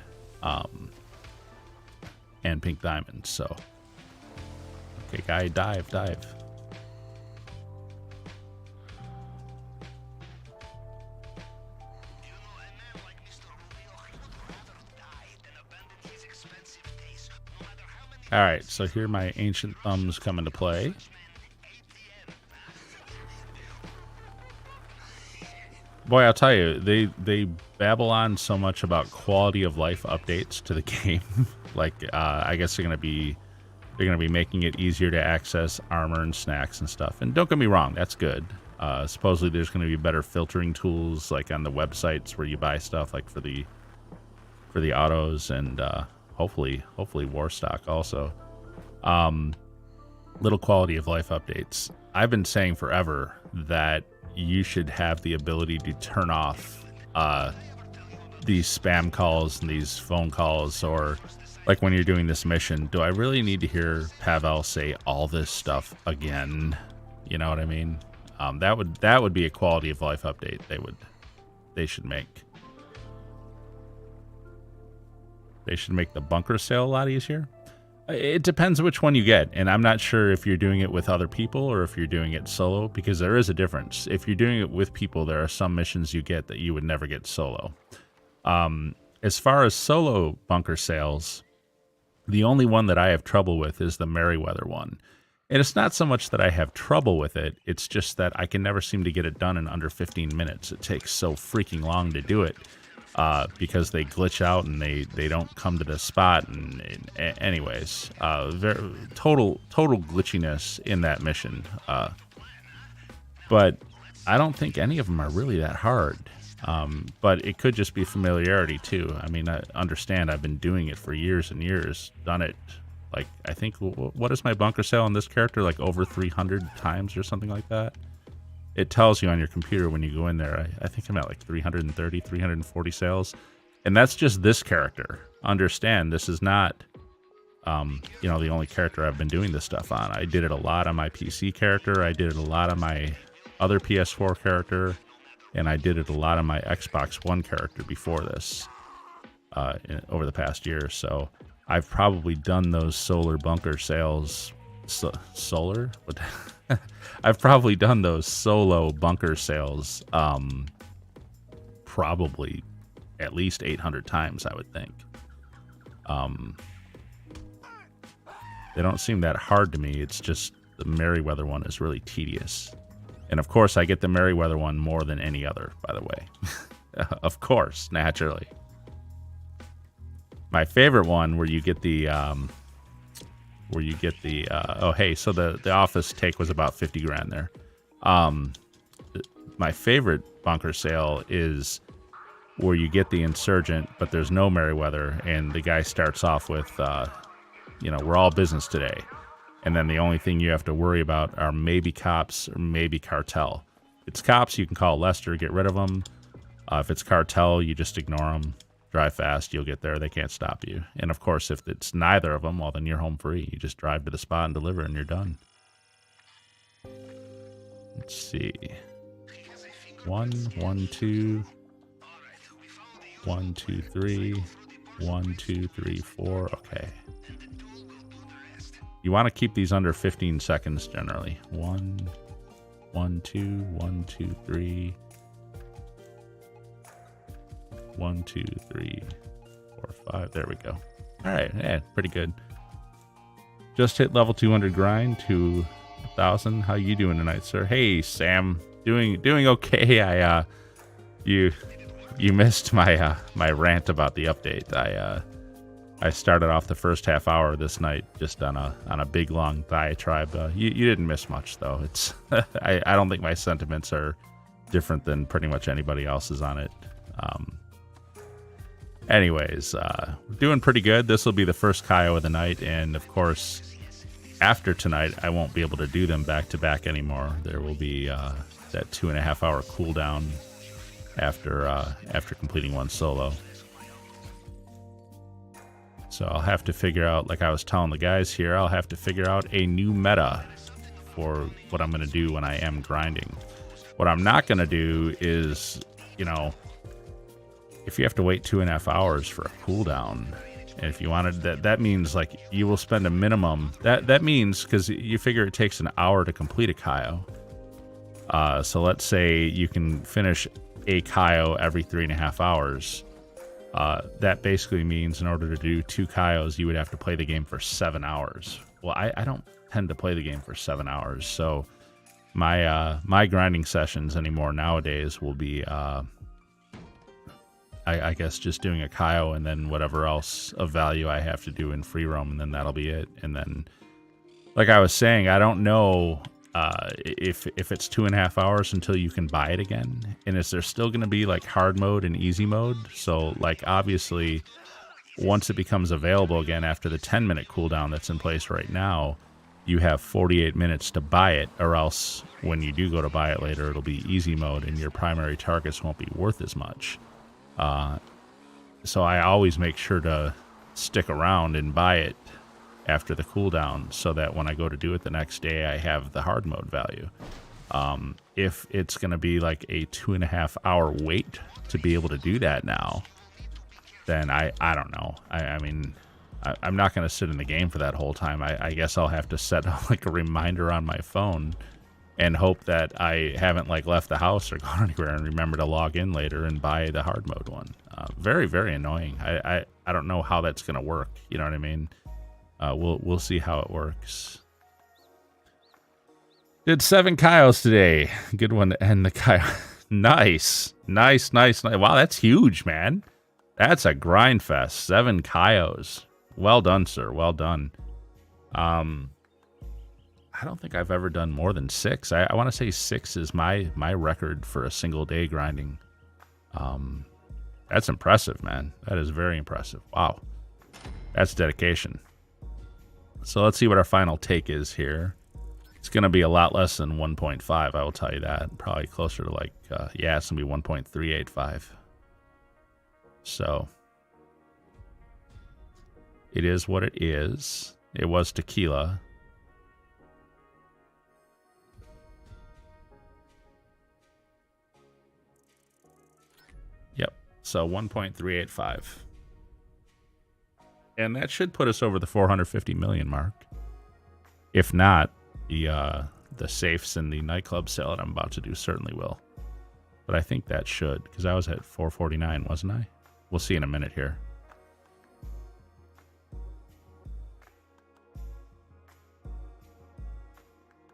pink diamond. So, okay, guy, dive. All right, so here my ancient thumbs come into play. Boy, I'll tell you, they babble on so much about quality of life updates to the game. Like, I guess they're gonna be making it easier to access armor and snacks and stuff. And don't get me wrong, that's good. Supposedly there's gonna be better filtering tools, like on the websites where you buy stuff, like for the autos, and hopefully war stock also. Little quality of life updates. I've been saying forever that you should have the ability to turn off these spam calls and these phone calls, or like when you're doing this mission, do I really need to hear Pavel say all this stuff again? You know what I mean? That would be a quality of life update they should make. They should make the bunker sale a lot easier. It depends which one you get, and I'm not sure if you're doing it with other people or if you're doing it solo, because there is a difference. If you're doing it with people, there are some missions you get that you would never get solo. As far as solo bunker sales, the only one that I have trouble with is the Merryweather one. And it's not so much that I have trouble with it, it's just that I can never seem to get it done in under 15 minutes. It takes so freaking long to do it. Because they glitch out and they don't come to the spot, and anyways, total glitchiness in that mission. But I don't think any of them are really that hard. But it could just be familiarity too. I mean, I understand I've been doing it for years and years, done it like, I think, what is my bunker sale on this character, like over 300 times or something like that. It tells you on your computer when you go in there. I think I'm at like 330, 340 sales. And that's just this character. Understand, this is not, the only character I've been doing this stuff on. I did it a lot on my PC character. I did it a lot on my other PS4 character. And I did it a lot on my Xbox One character before this, over the past year. So I've probably done those solar bunker sales. Solar? What? I've probably done those solo bunker sales probably at least 800 times, I would think. They don't seem that hard to me. It's just the Merryweather one is really tedious. And of course, I get the Merryweather one more than any other, by the way. Of course, naturally. My favorite one where you get the... so the office take was about 50 grand there. My favorite bunker sale is where you get the insurgent, but there's no Merryweather, and the guy starts off with, we're all business today. And then the only thing you have to worry about are maybe cops or maybe cartel. If it's cops, you can call Lester, get rid of them. If it's cartel, you just ignore them. drive fast, you'll get there. They can't stop you. And of course, if it's neither of them, well, then you're home free. You just drive to the spot and deliver, and you're done. Let's see. 1, 1, 2. 1, 2, 3. 1, 2, 3, 4. Okay. You want to keep these under 15 seconds generally. 1, 1, 2, 1, 2, 3. 1, 2, 3, 4, 5. There we go. All right, yeah, pretty good. Just hit level 200 grind to 1,000. How you doing tonight, sir? Hey, Sam. Doing okay. You missed my my rant about the update. I started off the first half hour this night just on a big long diatribe. You didn't miss much though. It's I don't think my sentiments are different than pretty much anybody else's on it. Anyways, we're doing pretty good. This will be the first Cayo of the night, and of course, after tonight, I won't be able to do them back to back anymore. There will be that 2.5 hour cooldown after completing one solo. So I'll have to figure out, like I was telling the guys here, I'll have to figure out a new meta for what I'm going to do when I am grinding. What I'm not going to do is, you know, if you have to wait 2.5 hours for a cooldown, and if you wanted that means like you will spend a minimum. That means, because you figure it takes an hour to complete a Cayo. So let's say you can finish a Cayo every 3.5 hours. That basically means in order to do 2 Cayos, you would have to play the game for 7 hours. Well, I don't tend to play the game for 7 hours, so my grinding sessions anymore nowadays will be I guess just doing a Cayo and then whatever else of value I have to do in free roam, and then that'll be it. And then, like I was saying, I don't know if it's 2.5 hours until you can buy it again, and is there still going to be like hard mode and easy mode? So like obviously once it becomes available again after the 10-minute cooldown that's in place right now, you have 48 minutes to buy it, or else when you do go to buy it later, it'll be easy mode and your primary targets won't be worth as much. So I always make sure to stick around and buy it after the cooldown, so that when I go to do it the next day, I have the hard mode value. If it's going to be like a 2.5 hour wait to be able to do that now, then I don't know. I mean, I'm not going to sit in the game for that whole time. I guess I'll have to set like a reminder on my phone and hope that I haven't like left the house or gone anywhere and remember to log in later and buy the hard mode one. Very, very annoying. I don't know how that's going to work. You know what I mean? We'll see how it works. Did 7 Cayos today. Good one to end the Cayo. Nice. Wow, that's huge, man. That's a grind fest. 7 Cayos. Well done, sir. Well done. I don't think I've ever done more than 6. I want to say 6 is my record for a single day grinding. That's impressive, man. That is very impressive. Wow. That's dedication. So let's see what our final take is here. It's going to be a lot less than 1.5, I will tell you that. Probably closer to like, yeah, it's going to be 1.385. So it is what it is. It was tequila. Yep. So 1.385. And that should put us over the 450 million mark. If not, the safes in the nightclub sale that I'm about to do certainly will. But I think that should, because I was at 449, wasn't I? We'll see in a minute here.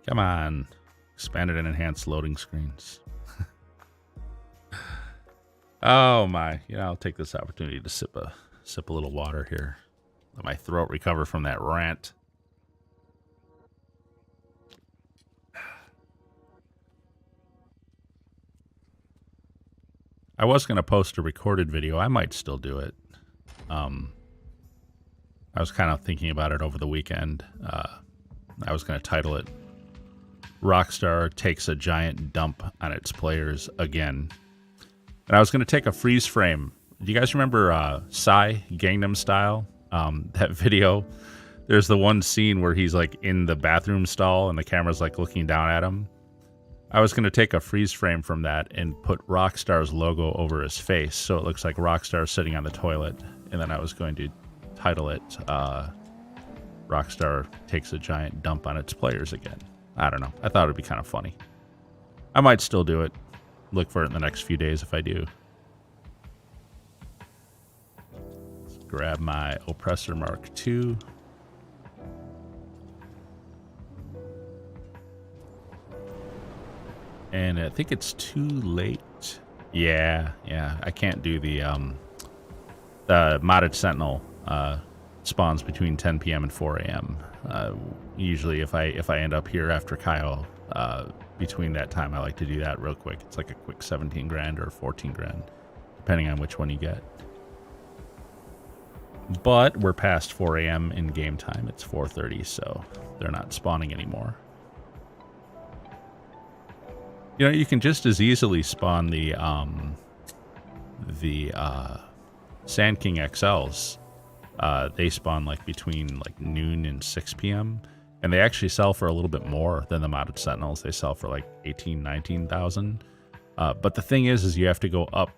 Come on. Expanded and enhanced loading screens. Oh my. You know, I'll take this opportunity to sip a little water here. Let my throat recover from that rant. I was going to post a recorded video. I might still do it. I was kind of thinking about it over the weekend. I was going to title it Rockstar Takes a Giant Dump on Its Players Again. And I was going to take a freeze frame Do you guys remember Psy Gangnam Style? That video. There's the one scene where he's like in the bathroom stall and the camera's like looking down at him. I was going to take a freeze frame from that and put Rockstar's logo over his face so it looks like Rockstar sitting on the toilet. And then I was going to title it Rockstar Takes a Giant Dump on Its Players Again. I don't know. I thought it would be kind of funny. I might still do it. Look for it in the next few days if I do. Let's grab my Oppressor Mark II. And I think it's too late. Yeah. I can't do the modded Sentinel spawns between 10 p.m. and 4 a.m. Usually, if I end up here after Cayo, between that time, I like to do that real quick. It's like a quick 17 grand or 14 grand, depending on which one you get. But we're past 4 a.m. in game time. It's 4:30, so they're not spawning anymore. You know, you can just as easily spawn the Sand King XLs. They spawn like between like noon and 6 p.m. and they actually sell for a little bit more than the modded Sentinels. They sell for like 19,000. But the thing is you have to go up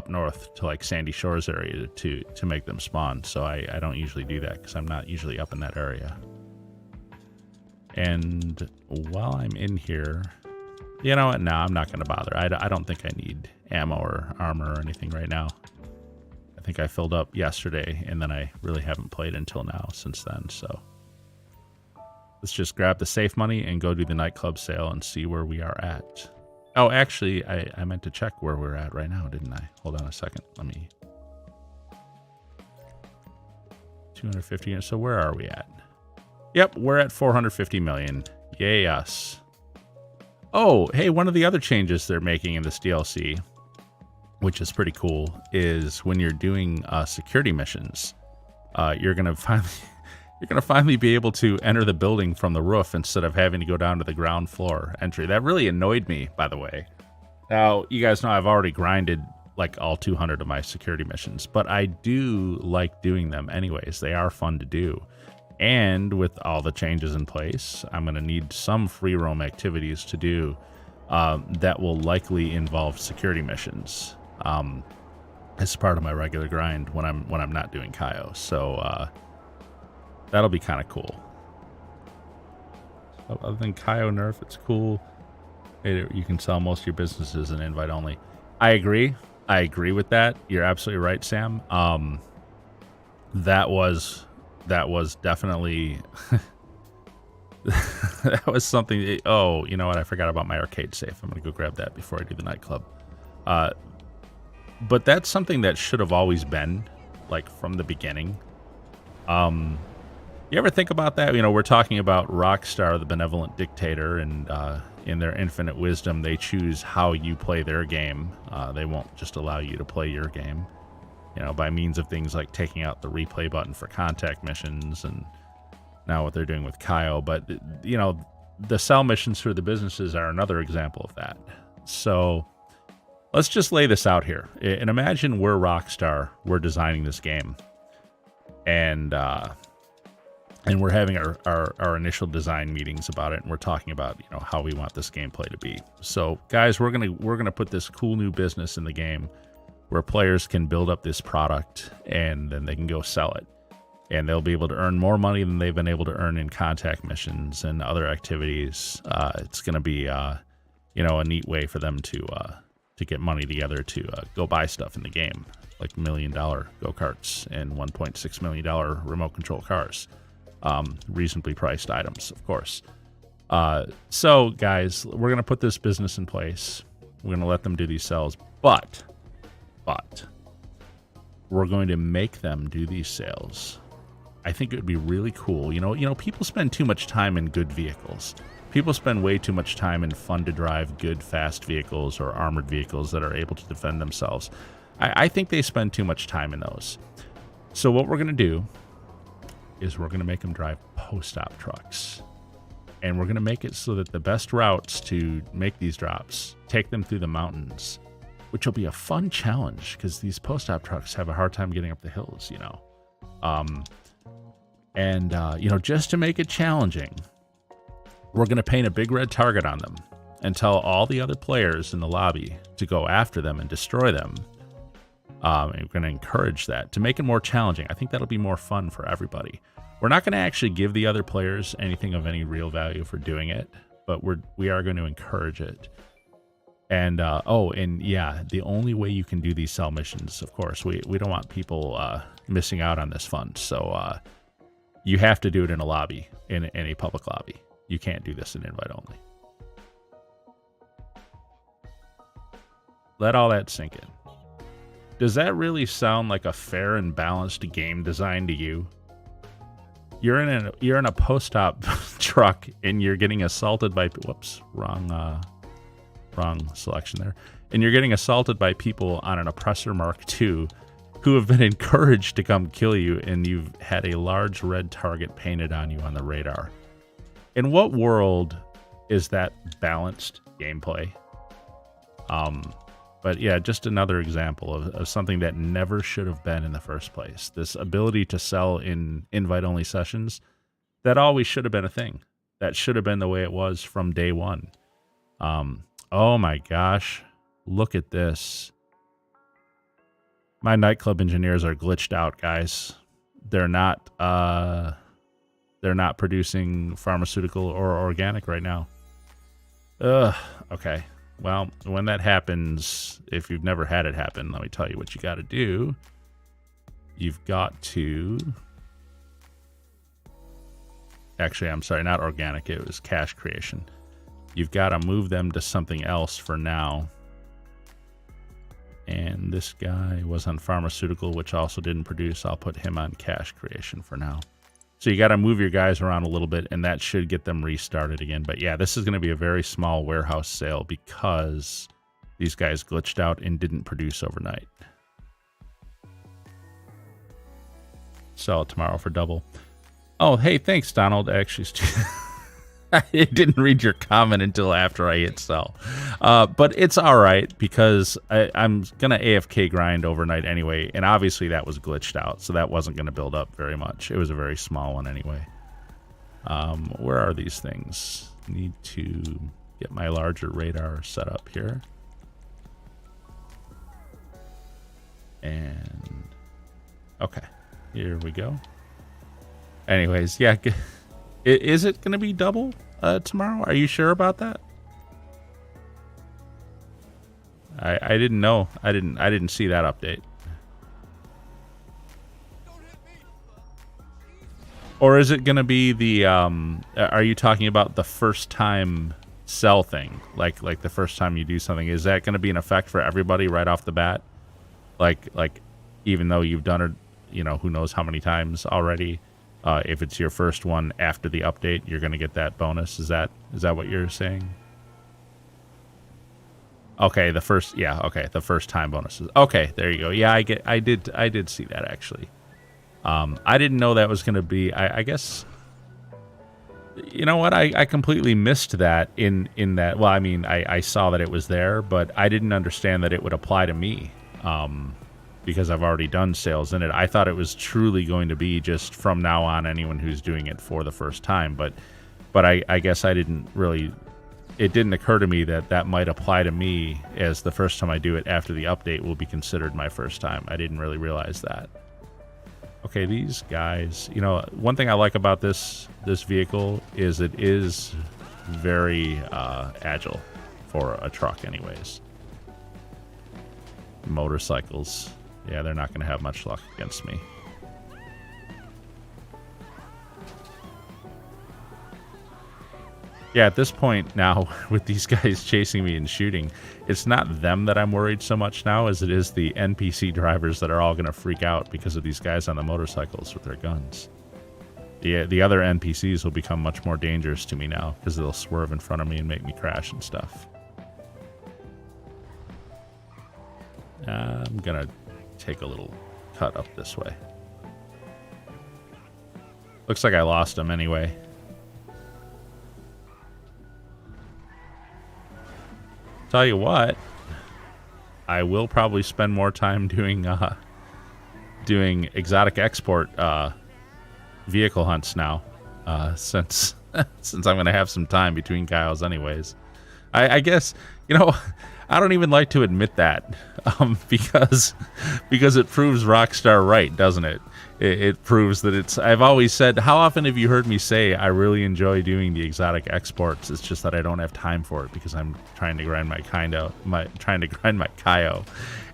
north to like Sandy Shores area to make them spawn. So I don't usually do that because I'm not usually up in that area. And while I'm in here, you know what? No, I'm not going to bother. I don't think I need ammo or armor or anything right now. I think I filled up yesterday, and then I really haven't played until now since then. So let's just grab the safe money and go do the nightclub sale and see where we are at. Oh, actually, I meant to check where we're at right now, didn't I? Hold on a second. Let me... 250. So where are we at? Yep, we're at 450 million. Yay us. Oh, hey, one of the other changes they're making in this DLC, which is pretty cool, is when you're doing security missions, you're gonna finally be able to enter the building from the roof instead of having to go down to the ground floor entry. That really annoyed me, by the way. Now, you guys know I've already grinded like all 200 of my security missions, but I do like doing them anyways. They are fun to do. And with all the changes in place, I'm going to need some free roam activities to do that will likely involve security missions as part of my regular grind when I'm not doing Cayo. So that'll be kind of cool. Other than Cayo nerf, it's cool. You can sell most of your businesses in invite only. I agree with that. You're absolutely right, Sam. That was definitely that was something. Oh, you know what? I forgot about my arcade safe. I'm gonna go grab that before I do the nightclub. But that's something that should have always been like from the beginning. You ever think about that? You know, we're talking about Rockstar, the benevolent dictator, and in their infinite wisdom, they choose how you play their game. They won't just allow you to play your game. You know, by means of things like taking out the replay button for contact missions and now what they're doing with Cayo. But, you know, the sell missions for the businesses are another example of that. So let's just lay this out here. And imagine we're Rockstar, we're designing this game. And we're having our initial design meetings about it. And we're talking about, you know, how we want this gameplay to be. So, guys, we're gonna put this cool new business in the game where players can build up this product and then they can go sell it. And they'll be able to earn more money than they've been able to earn in contact missions and other activities. It's going to be, you know, a neat way for them to get money together to go buy stuff in the game, like $1 million go-karts and $1.6 million remote control cars. Reasonably priced items, of course. So, guys, we're going to put this business in place. We're going to let them do these sales, but we're going to make them do these sales. I think it would be really cool. You know, people spend too much time in good vehicles. People spend way too much time in fun to drive, good, fast vehicles or armored vehicles that are able to defend themselves. I think they spend too much time in those. So what we're going to do is we're going to make them drive post-op trucks. And we're going to make it so that the best routes to make these drops take them through the mountains. which will be a fun challenge because these post-op trucks have a hard time getting up the hills, you know. You know, just to make it challenging, we're going to paint a big red target on them and tell all the other players in the lobby to go after them and destroy them. And we're going to encourage that to make it more challenging. I think that'll be more fun for everybody. We're not going to actually give the other players anything of any real value for doing it, but we are going to encourage it. And and yeah, the only way you can do these cell missions, of course, we don't want people missing out on this fun. So you have to do it in a lobby, in a public lobby. You can't do this in invite only. Let all that sink in. Does that really sound like a fair and balanced game design to you? You're in a post-op truck and you're getting assaulted by wrong selection there. And you're getting assaulted by people on an Oppressor Mark II who have been encouraged to come kill you, and you've had a large red target painted on you on the radar. In what world is that balanced gameplay? But yeah, just another example of something that never should have been in the first place. This ability to sell in invite-only sessions, that always should have been a thing. That should have been the way it was from day one. Oh my gosh, look at this. My nightclub engineers are glitched out, guys. They're not producing pharmaceutical or organic right now. Okay. Well, when that happens, if you've never had it happen, let me tell you what you got to do. You've got to... Actually, I'm sorry, not organic. It was cash creation. You've got to move them to something else for now. And this guy was on pharmaceutical, which also didn't produce. I'll put him on cash creation for now. So you got to move your guys around a little bit, and that should get them restarted again. But yeah, this is going to be a very small warehouse sale because these guys glitched out and didn't produce overnight. Sell it tomorrow for double. Oh, hey, thanks, Donald. Actually, I didn't read your comment until after I hit sell. But it's all right because I'm going to AFK grind overnight anyway. And obviously that was glitched out, so that wasn't going to build up very much. It was a very small one anyway. Where are these things? Need to get my larger radar set up here. And okay, here we go. Anyways, yeah. Is it going to be double tomorrow? Are you sure about that? I didn't know. I didn't see that update. Or is it going to be the are you talking about the first time sell thing? Like the first time you do something, is that going to be an effect for everybody right off the bat? Like even though you've done it, you know, who knows how many times already? If it's your first one after the update, you're going to get that bonus. Is that what you're saying? Okay, the first time bonuses. Okay, there you go. Yeah, I did see that actually. I didn't know that was going to be. I guess. You know what? I completely missed that in that. Well, I mean, I saw that it was there, but I didn't understand that it would apply to me. Because I've already done sales in it. I thought it was truly going to be just from now on anyone who's doing it for the first time. But I guess I didn't really... It didn't occur to me that might apply to me as the first time I do it after the update will be considered my first time. I didn't really realize that. Okay, these guys... You know, one thing I like about this vehicle is it is very agile for a truck anyways. Motorcycles... Yeah, they're not going to have much luck against me. Yeah, at this point now, with these guys chasing me and shooting, it's not them that I'm worried so much now as it is the NPC drivers that are all going to freak out because of these guys on the motorcycles with their guns. The other NPCs will become much more dangerous to me now because they'll swerve in front of me and make me crash and stuff. I'm going to take a little cut up this way. Looks like I lost him anyway. Tell you what, I will probably spend more time doing exotic export vehicle hunts now, since I'm gonna have some time between Kyles anyways. I guess, you know, I don't even like to admit that, because it proves Rockstar right, doesn't it? It proves that it's. I've always said. How often have you heard me say I really enjoy doing the exotic exports? It's just that I don't have time for it because I'm trying to grind my Cayo,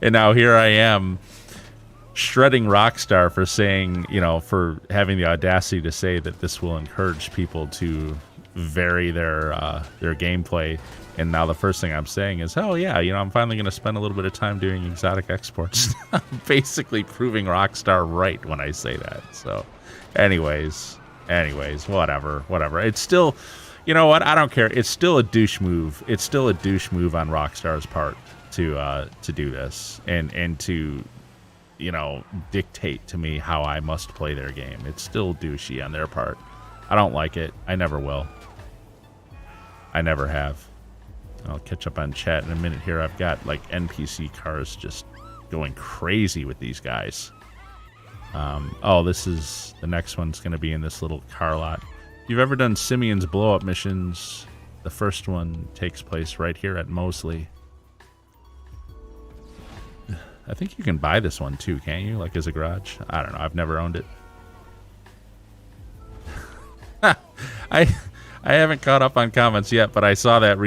and now here I am shredding Rockstar for saying, you know, for having the audacity to say that this will encourage people to vary their gameplay. And now the first thing I'm saying is, oh yeah, you know, I'm finally going to spend a little bit of time doing exotic exports. Basically proving Rockstar right when I say that. So anyways, whatever. It's still, you know what? I don't care. It's still a douche move. It's still a douche move on Rockstar's part to do this and to, you know, dictate to me how I must play their game. It's still douchey on their part. I don't like it. I never will. I never have. I'll catch up on chat in a minute here. I've got like NPC cars just going crazy with these guys. Oh, this is the next one's going to be in this little car lot. If you've ever done Simeon's blow up missions, the first one takes place right here at Mosley. I think you can buy this one too, can't you? Like as a garage? I don't know. I've never owned it. I haven't caught up on comments yet, but I saw that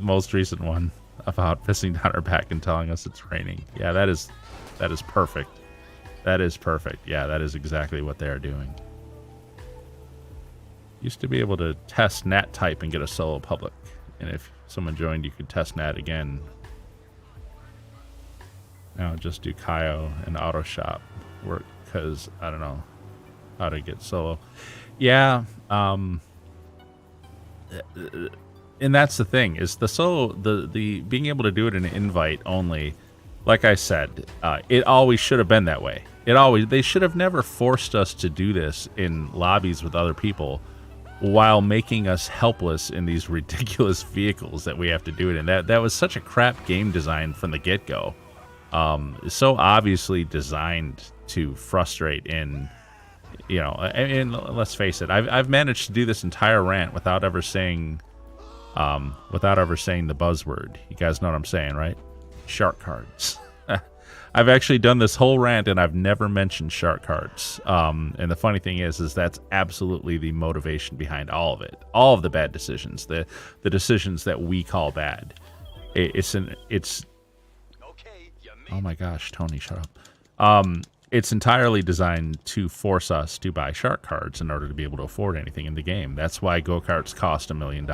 most recent one about pissing down our back and telling us it's raining. Yeah, that is perfect. That is perfect. Yeah, that is exactly what they are doing. Used to be able to test nat type and get a solo public, and if someone joined, you could test nat again. Now just do Cayo and auto shop work because I don't know how to get solo. Yeah. And that's the thing is the solo, the being able to do it in an invite only. Like I said, it always should have been that way. They should have never forced us to do this in lobbies with other people while making us helpless in these ridiculous vehicles that we have to do it in. That was such a crap game design from the get-go. So obviously designed to frustrate in, you know, and let's face it, I've managed to do this entire rant without ever saying the buzzword. You guys know what I'm saying, right? Shark cards. I've actually done this whole rant and I've never mentioned shark cards. And the funny thing is that's absolutely the motivation behind all of it. All of the bad decisions, the decisions that we call bad. Oh my gosh, Tony, shut up. It's entirely designed to force us to buy shark cards in order to be able to afford anything in the game. That's why go-karts cost $1 million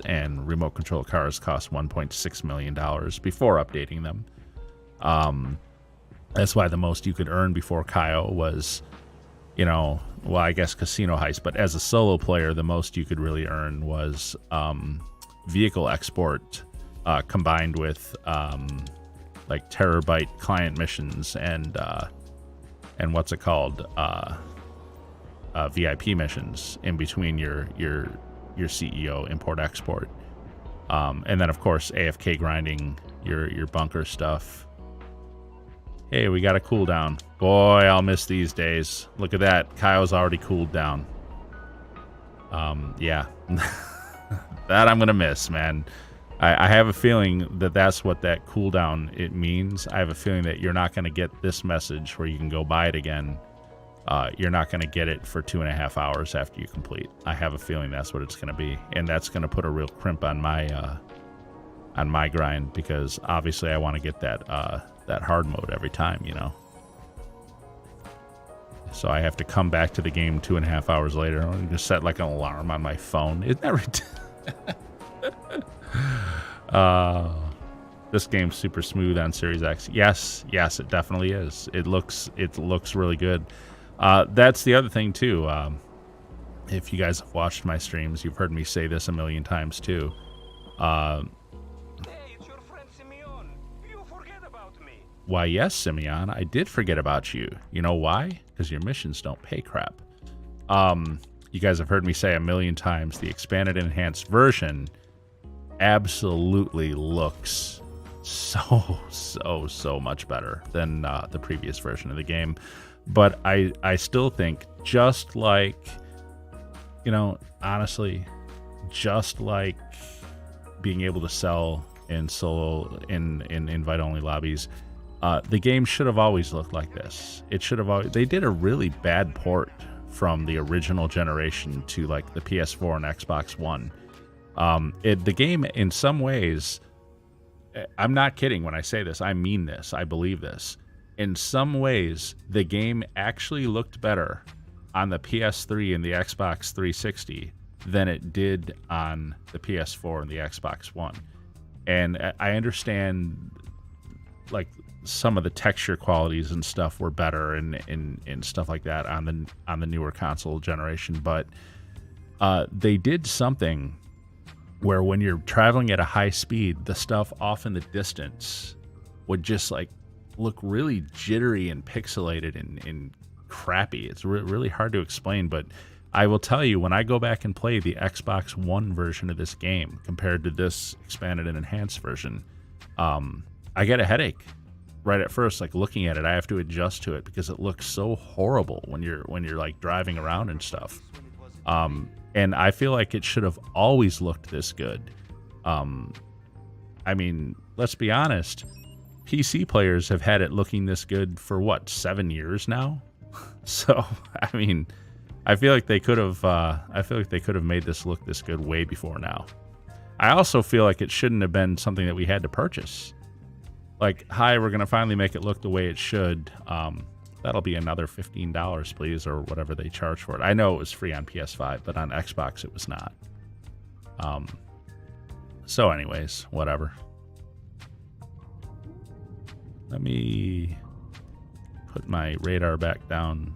and remote control cars cost $1.6 million before updating them. That's why the most you could earn before Cayo was, you know, well, I guess Casino Heist, but as a solo player, the most you could really earn was vehicle export combined with like terabyte client missions and what's it called, VIP missions in between your CEO import export, and then of course AFK grinding your bunker stuff. Hey, we got a cooldown. Boy, I'll miss these days. Look at that, Cayo's already cooled down. Yeah, that I'm gonna miss, man. I have a feeling that that's what that cooldown it means. I have a feeling that you're not going to get this message where you can go buy it again. You're not going to get it for 2.5 hours after you complete. I have a feeling that's what it's going to be, and that's going to put a real crimp on my grind because obviously I want to get that hard mode every time, you know. So I have to come back to the game 2.5 hours later and just set like an alarm on my phone. Isn't that ridiculous? This game's super smooth on Series X. Yes, it definitely is. It looks really good. That's the other thing too. If you guys have watched my streams, you've heard me say this a million times too. Hey, it's your friend Simeon. You forget about me. Why, yes, Simeon, I did forget about you. You know why? Because your missions don't pay crap. You guys have heard me say a million times the expanded enhanced version absolutely looks so much better than the previous version of the game. But I still think, just like, honestly, just like being able to sell in solo in invite only lobbies, the game should have always looked like this. It should have always. They did a really bad port from the original generation to like the PS4 and Xbox One. The game, in some ways, I'm not kidding when I say this. I mean this. I believe this. In some ways, the game actually looked better on the PS3 and the Xbox 360 than it did on the PS4 and the Xbox One. And I understand, like, some of the texture qualities and stuff were better and stuff like that on the newer console generation, but they did something where when you're traveling at a high speed, the stuff off in the distance would just like look really jittery and pixelated and crappy. It's really hard to explain, but I will tell you, when I go back and play the Xbox One version of this game compared to this expanded and enhanced version, I get a headache right at first. Like, looking at it, I have to adjust to it because it looks so horrible when you're like driving around and stuff. And I feel like it should have always looked this good. I mean, let's be honest. PC players have had it looking this good for what, 7 years now? So, I mean, I feel like they could have. I feel like they could have made this look this good way before now. I also feel like it shouldn't have been something that we had to purchase. Like, hi, we're gonna finally make it look the way it should. That'll be another $15, please, or whatever they charge for it. I know it was free on PS5, but on Xbox it was not. So anyways, whatever. Let me put my radar back down.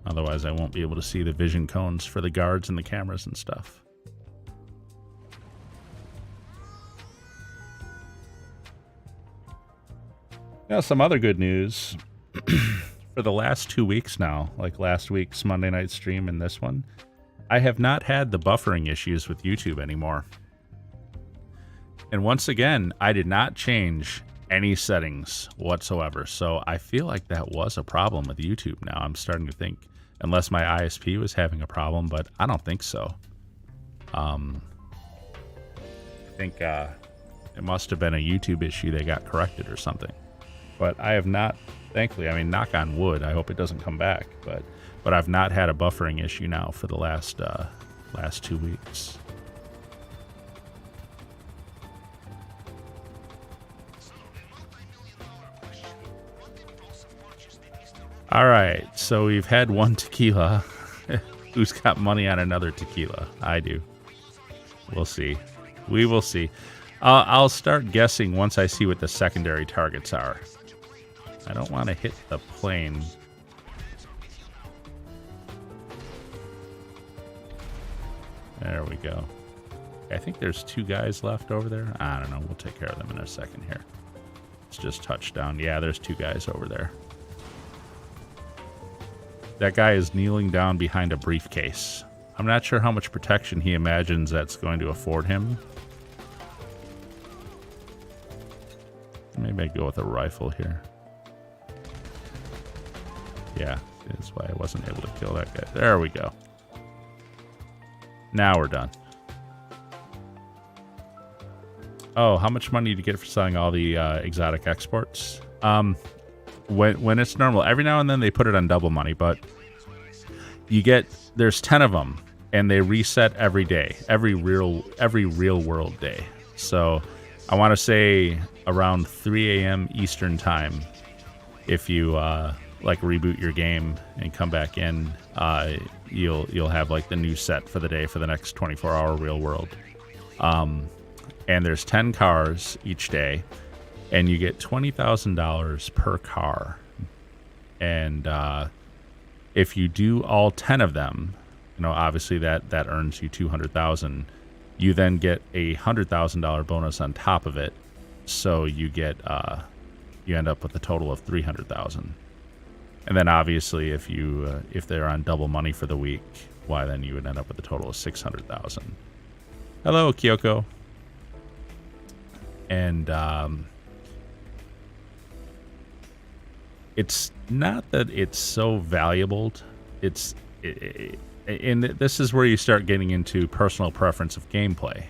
Otherwise, I won't be able to see the vision cones for the guards and the cameras and stuff. Now, some other good news. For the last 2 weeks now, like last week's Monday night stream and this one, I have not had the buffering issues with YouTube anymore. And once again, I did not change any settings whatsoever. So I feel like that was a problem with YouTube now. I'm starting to think, unless my ISP was having a problem, but I don't think so. I think it must have been a YouTube issue that got corrected or something. But I have not, thankfully, I mean, knock on wood, I hope it doesn't come back, but I've not had a buffering issue now for the last 2 weeks. All right, so we've had one tequila. Who's got money on another tequila? I do. We'll see. We will see. I'll start guessing once I see what the secondary targets are. I don't want to hit the plane. There we go. I think there's 2 guys left over there. I don't know. We'll take care of them in a second here. It's just touchdown. Yeah, there's 2 guys over there. That guy is kneeling down behind a briefcase. I'm not sure how much protection he imagines that's going to afford him. Maybe I go with a rifle here. Yeah, that's why I wasn't able to kill that guy. There we go. Now we're done. Oh, how much money do you get for selling all the exotic exports? When it's normal, every now and then they put it on double money, but there's 10 of them, and they reset every day, every real world day. So I want to say around 3 a.m. Eastern time, if you like reboot your game and come back in, you'll have like the new set for the day for the next 24-hour real world. And there's 10 cars each day, and you get $20,000 per car. And if you do all 10 of them, obviously that earns you $200,000. You then get a $100,000 bonus on top of it, so you end up with a total of $300,000. And then obviously if they're on double money for the week, why then you would end up with a total of $600,000. Hello, Kyoko. And it's not that it's so valuable. And this is where you start getting into personal preference of gameplay.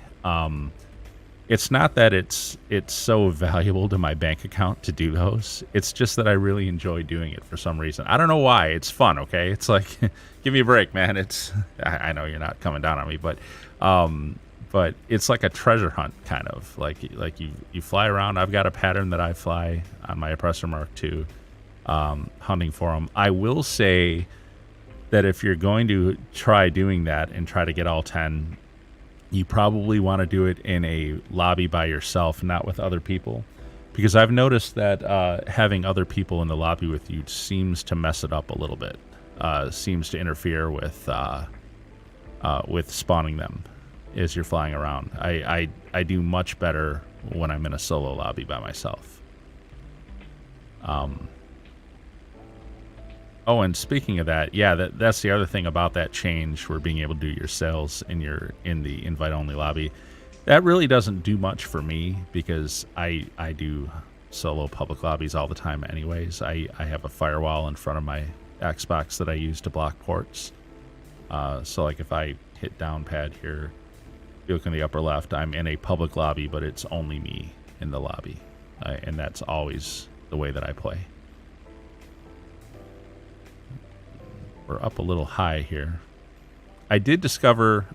It's not that it's so valuable to my bank account to do those. It's just that I really enjoy doing it for some reason. I don't know why. It's fun, okay? It's like, give me a break, man. It's I know you're not coming down on me, but it's like a treasure hunt kind of. Like you fly around. I've got a pattern that I fly on my Oppressor Mark II, hunting for them. I will say that if you're going to try doing that and try to get all 10, you probably want to do it in a lobby by yourself, not with other people. Because I've noticed that having other people in the lobby with you seems to mess it up a little bit. Seems to interfere with spawning them as you're flying around. I do much better when I'm in a solo lobby by myself. Oh, and speaking of that, yeah, that's the other thing about that change, where being able to do your sales in the invite-only lobby. That really doesn't do much for me, because I do solo public lobbies all the time anyways. I have a firewall in front of my Xbox that I use to block ports. So like if I hit down pad here, you look in the upper left, I'm in a public lobby, but it's only me in the lobby. And that's always the way that I play. We're up a little high here. I did discover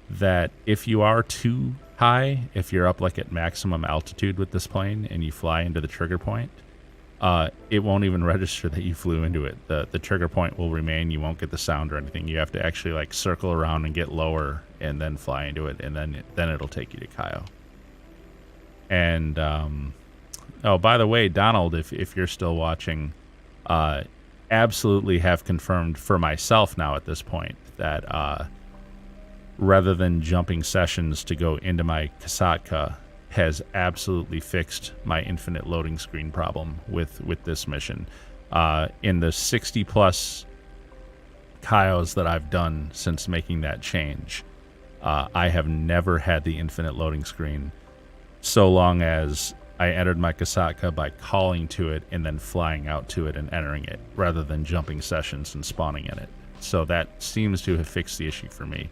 that if you are too high, if you're up like at maximum altitude with this plane and you fly into the trigger point, it won't even register that you flew into it. The trigger point will remain. You won't get the sound or anything. You have to actually like circle around and get lower and then fly into it, and then it'll take you to Cayo. And oh, by the way, Donald, if you're still watching, absolutely have confirmed for myself now at this point that rather than jumping sessions to go into my Kasatka, has absolutely fixed my infinite loading screen problem with this mission. In the 60 plus Cayos that I've done since making that change, I have never had the infinite loading screen, so long as I entered my Kasatka by calling to it and then flying out to it and entering it, rather than jumping sessions and spawning in it. So that seems to have fixed the issue for me.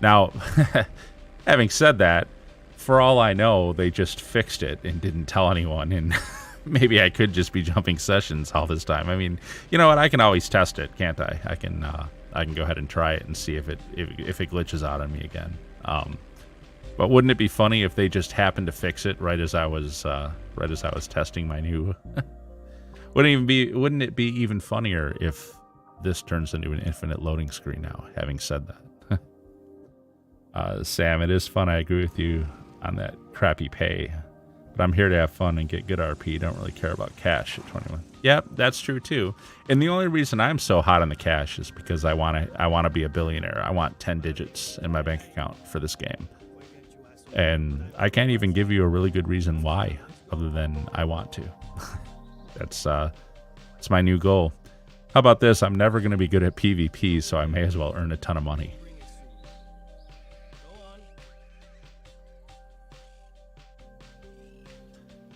Now, having said that, for all I know, they just fixed it and didn't tell anyone, and maybe I could just be jumping sessions all this time. I mean, you know what? I can always test it, can't I? I can go ahead and try it and see if it glitches out on me again. But wouldn't it be funny if they just happened to fix it right as I was testing my new? Wouldn't it be even funnier if this turns into an infinite loading screen now? Having said that, Sam, it is fun. I agree with you on that crappy pay, but I'm here to have fun and get good RP. Don't really care about cash at 21. Yep, that's true too. And the only reason I'm so hot on the cash is because I want to be a billionaire. I want 10 digits in my bank account for this game. And I can't even give you a really good reason why, other than I want to. That's my new goal. How about this? I'm never going to be good at PvP, so I may as well earn a ton of money.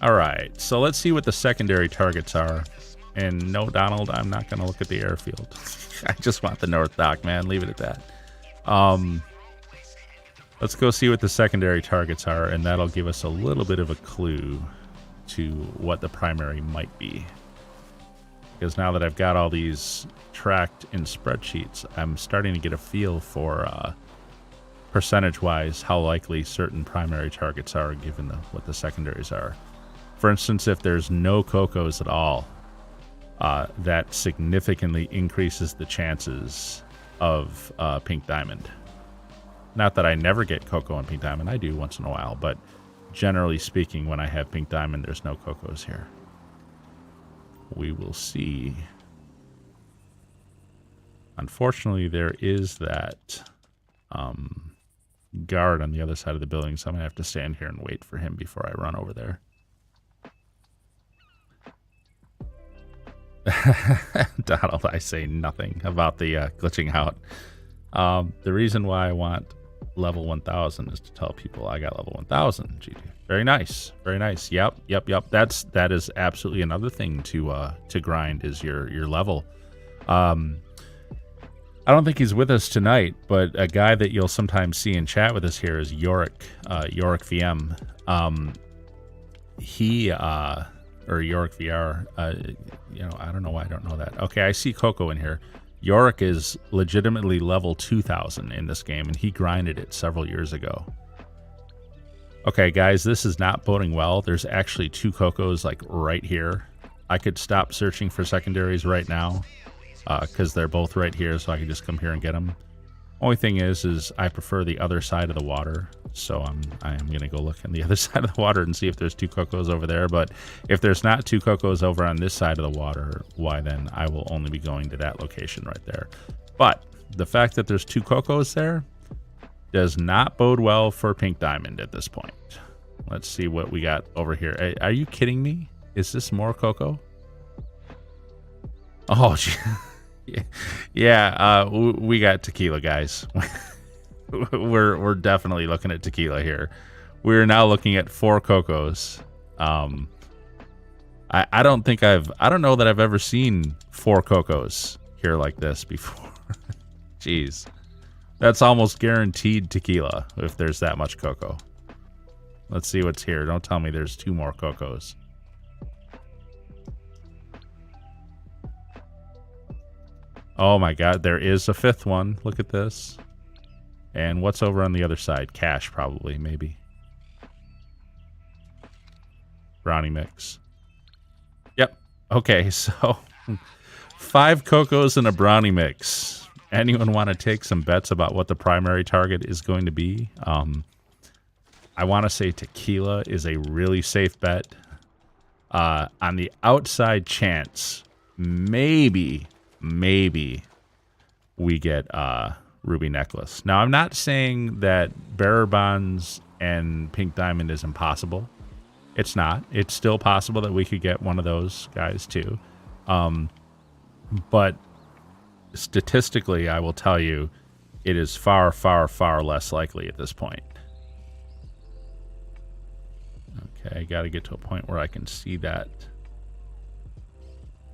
All right, so let's see what the secondary targets are. And no, Donald, I'm not going to look at the airfield. I just want the North Dock, man. Leave it at that. Let's go see what the secondary targets are, and that'll give us a little bit of a clue to what the primary might be. Because now that I've got all these tracked in spreadsheets, I'm starting to get a feel for percentage-wise how likely certain primary targets are given what the secondaries are. For instance, if there's no Cocos at all, that significantly increases the chances of Pink Diamond. Not that I never get Coco and Pink Diamond. I do once in a while, but generally speaking, when I have Pink Diamond, there's no Cocos here. We will see. Unfortunately, there is that guard on the other side of the building, so I'm going to have to stand here and wait for him before I run over there. Donald, I say nothing about the glitching out. The reason why I want level 1000 is to tell people I got level 1000. GG. Very nice. Very nice. Yep. That is absolutely another thing to grind is your level. I don't think he's with us tonight, but a guy that you'll sometimes see in chat with us here is Yorick VM. Or Yorick VR. I don't know why I don't know that. Okay, I see Coco in here. Yorick is legitimately level 2000 in this game, and he grinded it several years ago. Okay, guys, this is not boding well. There's actually 2 Cocos, like, right here. I could stop searching for secondaries right now, because they're both right here, so I can just come here and get them. Only thing is I prefer the other side of the water, so I am going to go look on the other side of the water and see if there's 2 Cocos over there. But if there's not 2 Cocos over on this side of the water, why then I will only be going to that location right there. But the fact that there's 2 Cocos there does not bode well for Pink Diamond at this point. Let's see what we got over here. Are you kidding me? Is this more Coco? Oh, gee. Yeah, we got tequila, guys. we're definitely looking at tequila here. We're now looking at 4 Cocos. I don't know that I've ever seen 4 Cocos here like this before. Jeez, that's almost guaranteed tequila if there's that much Coco. Let's see what's here. Don't tell me there's 2 more Cocos. Oh my god, there is a 5th one. Look at this. And what's over on the other side? Cash, probably, maybe. Brownie mix. Yep. Okay, so 5 Cocos and a brownie mix. Anyone want to take some bets about what the primary target is going to be? I want to say tequila is a really safe bet. On the outside chance, maybe we get Ruby Necklace. Now, I'm not saying that Bearer Bonds and Pink Diamond is impossible. It's not. It's still possible that we could get one of those guys too. But statistically, I will tell you, it is far, far, far less likely at this point. Okay, I got to get to a point where I can see that.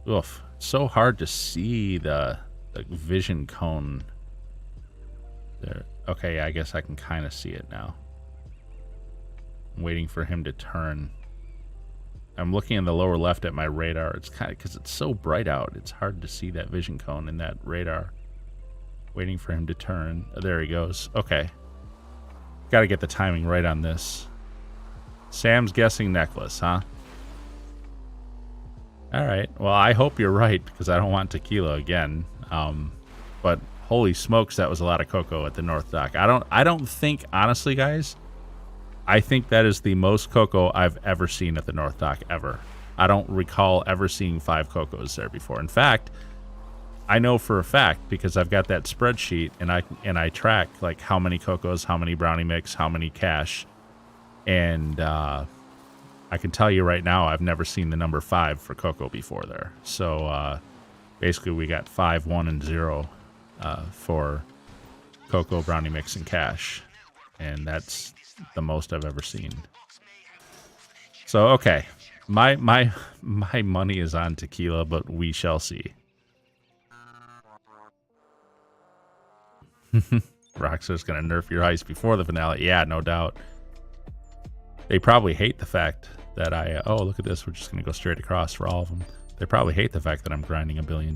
Oof. So hard to see the vision cone there. Okay, I guess I can kind of see it now. I'm waiting for him to turn. I'm looking in the lower left at my radar. It's kind of because it's so bright out. It's hard to see that vision cone in that radar. Waiting for him to turn. Oh, there he goes. Okay. Got to get the timing right on this. Sam's guessing necklace, huh? All right. Well, I hope you're right because I don't want tequila again. But holy smokes, that was a lot of Coco at the North Dock. I don't think, honestly, guys, I think that is the most Coco I've ever seen at the North Dock ever. I don't recall ever seeing 5 Cocos there before. In fact, I know for a fact because I've got that spreadsheet and I track like how many Cocos, how many brownie mix, how many cash, and I can tell you right now, I've never seen the number 5 for Coco before there. So basically, we got 5, 1, and 0 for Coco, brownie mix, and cash, and that's the most I've ever seen. So okay, my money is on tequila, but we shall see. Rockstar's gonna nerf your heist before the finale. Yeah, no doubt. They probably hate the fact that oh, look at this. We're just going to go straight across for all of them. They probably hate the fact that I'm grinding $1 billion.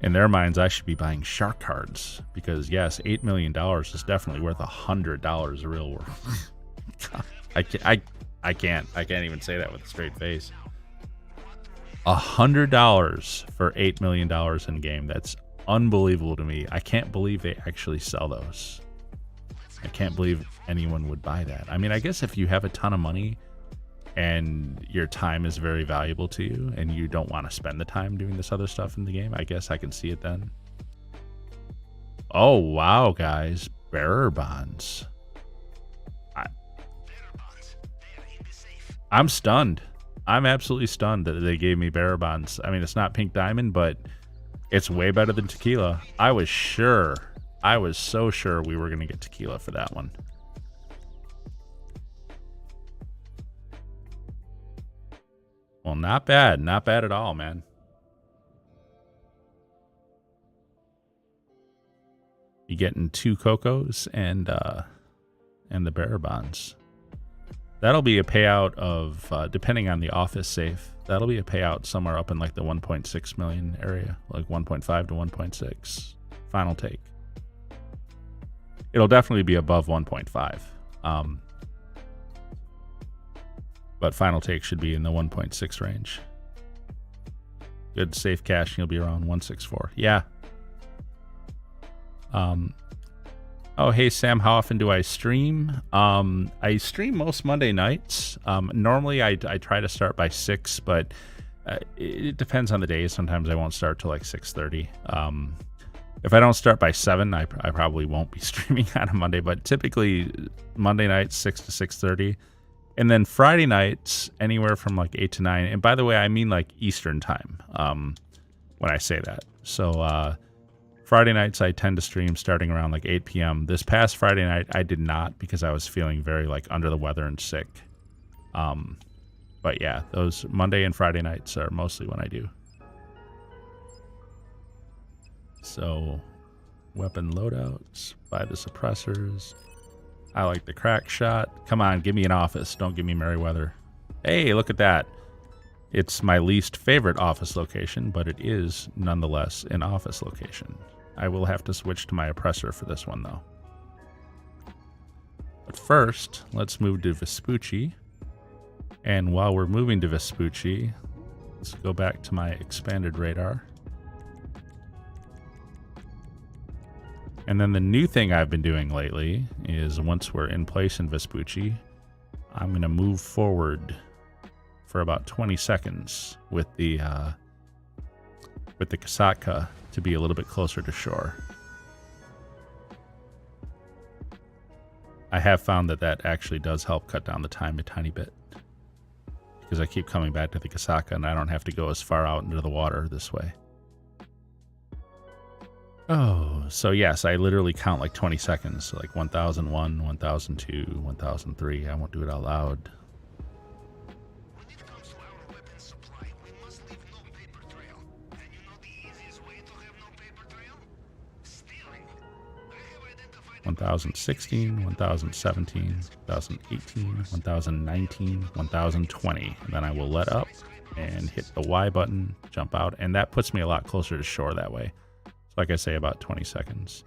In their minds, I should be buying shark cards because, yes, $8 million is definitely worth $100 real worth. I can't even say that with a straight face. $100 for $8 million in game. That's unbelievable to me. I can't believe they actually sell those. I can't believe anyone would buy that. I mean, I guess if you have a ton of money and your time is very valuable to you and you don't want to spend the time doing this other stuff in the game, I guess I can see it then. Oh, wow, guys. Bearer bonds. I'm stunned. I'm absolutely stunned that they gave me bearer bonds. I mean, it's not Pink Diamond, but it's way better than tequila. I was sure I was so sure we were going to get tequila for that one. Well, not bad. Not bad at all, man. You getting 2 cocos and the bearer bonds. That'll be a payout of, depending on the office safe, that'll be a payout somewhere up in like the 1.6 million area, like 1.5 to 1.6 final take. It'll definitely be above 1.5. But final take should be in the 1.6 range. Good safe cash, you'll be around 164. Yeah. Oh, hey, Sam, how often do I stream? I stream most Monday nights. Normally, I try to start by 6, but it depends on the day. Sometimes I won't start till like 6:30. If I don't start by 7, I probably won't be streaming on a Monday, but typically Monday nights, 6 to 6:30. And then Friday nights, anywhere from like 8 to 9. And by the way, I mean like Eastern time when I say that. So Friday nights, I tend to stream starting around like 8 p.m. This past Friday night, I did not because I was feeling very like under the weather and sick. But yeah, those Monday and Friday nights are mostly when I do. So weapon loadouts, buy the suppressors. I like the crack shot. Come on, give me an office. Don't give me Merryweather. Hey, look at that. It's my least favorite office location, but it is nonetheless an office location. I will have to switch to my oppressor for this one, though. But first, let's move to Vespucci. And while we're moving to Vespucci, let's go back to my expanded radar. And then the new thing I've been doing lately is once we're in place in Vespucci, I'm going to move forward for about 20 seconds with the Kasatka to be a little bit closer to shore. I have found that that actually does help cut down the time a tiny bit, because I keep coming back to the Kasatka and I don't have to go as far out into the water this way. Oh, so yes, I literally count like 20 seconds, so like 1001, 1002, 1003. I won't do it out loud. When it comes to our weapons supply, we must leave no paper trail. And you know the easiest way to have no paper trail? Stealing. I have identified 1016, 1017, 1018, 1019, 1020. And then I will let up and hit the Y button, jump out, and that puts me a lot closer to shore that way. So like I say, about 20 seconds.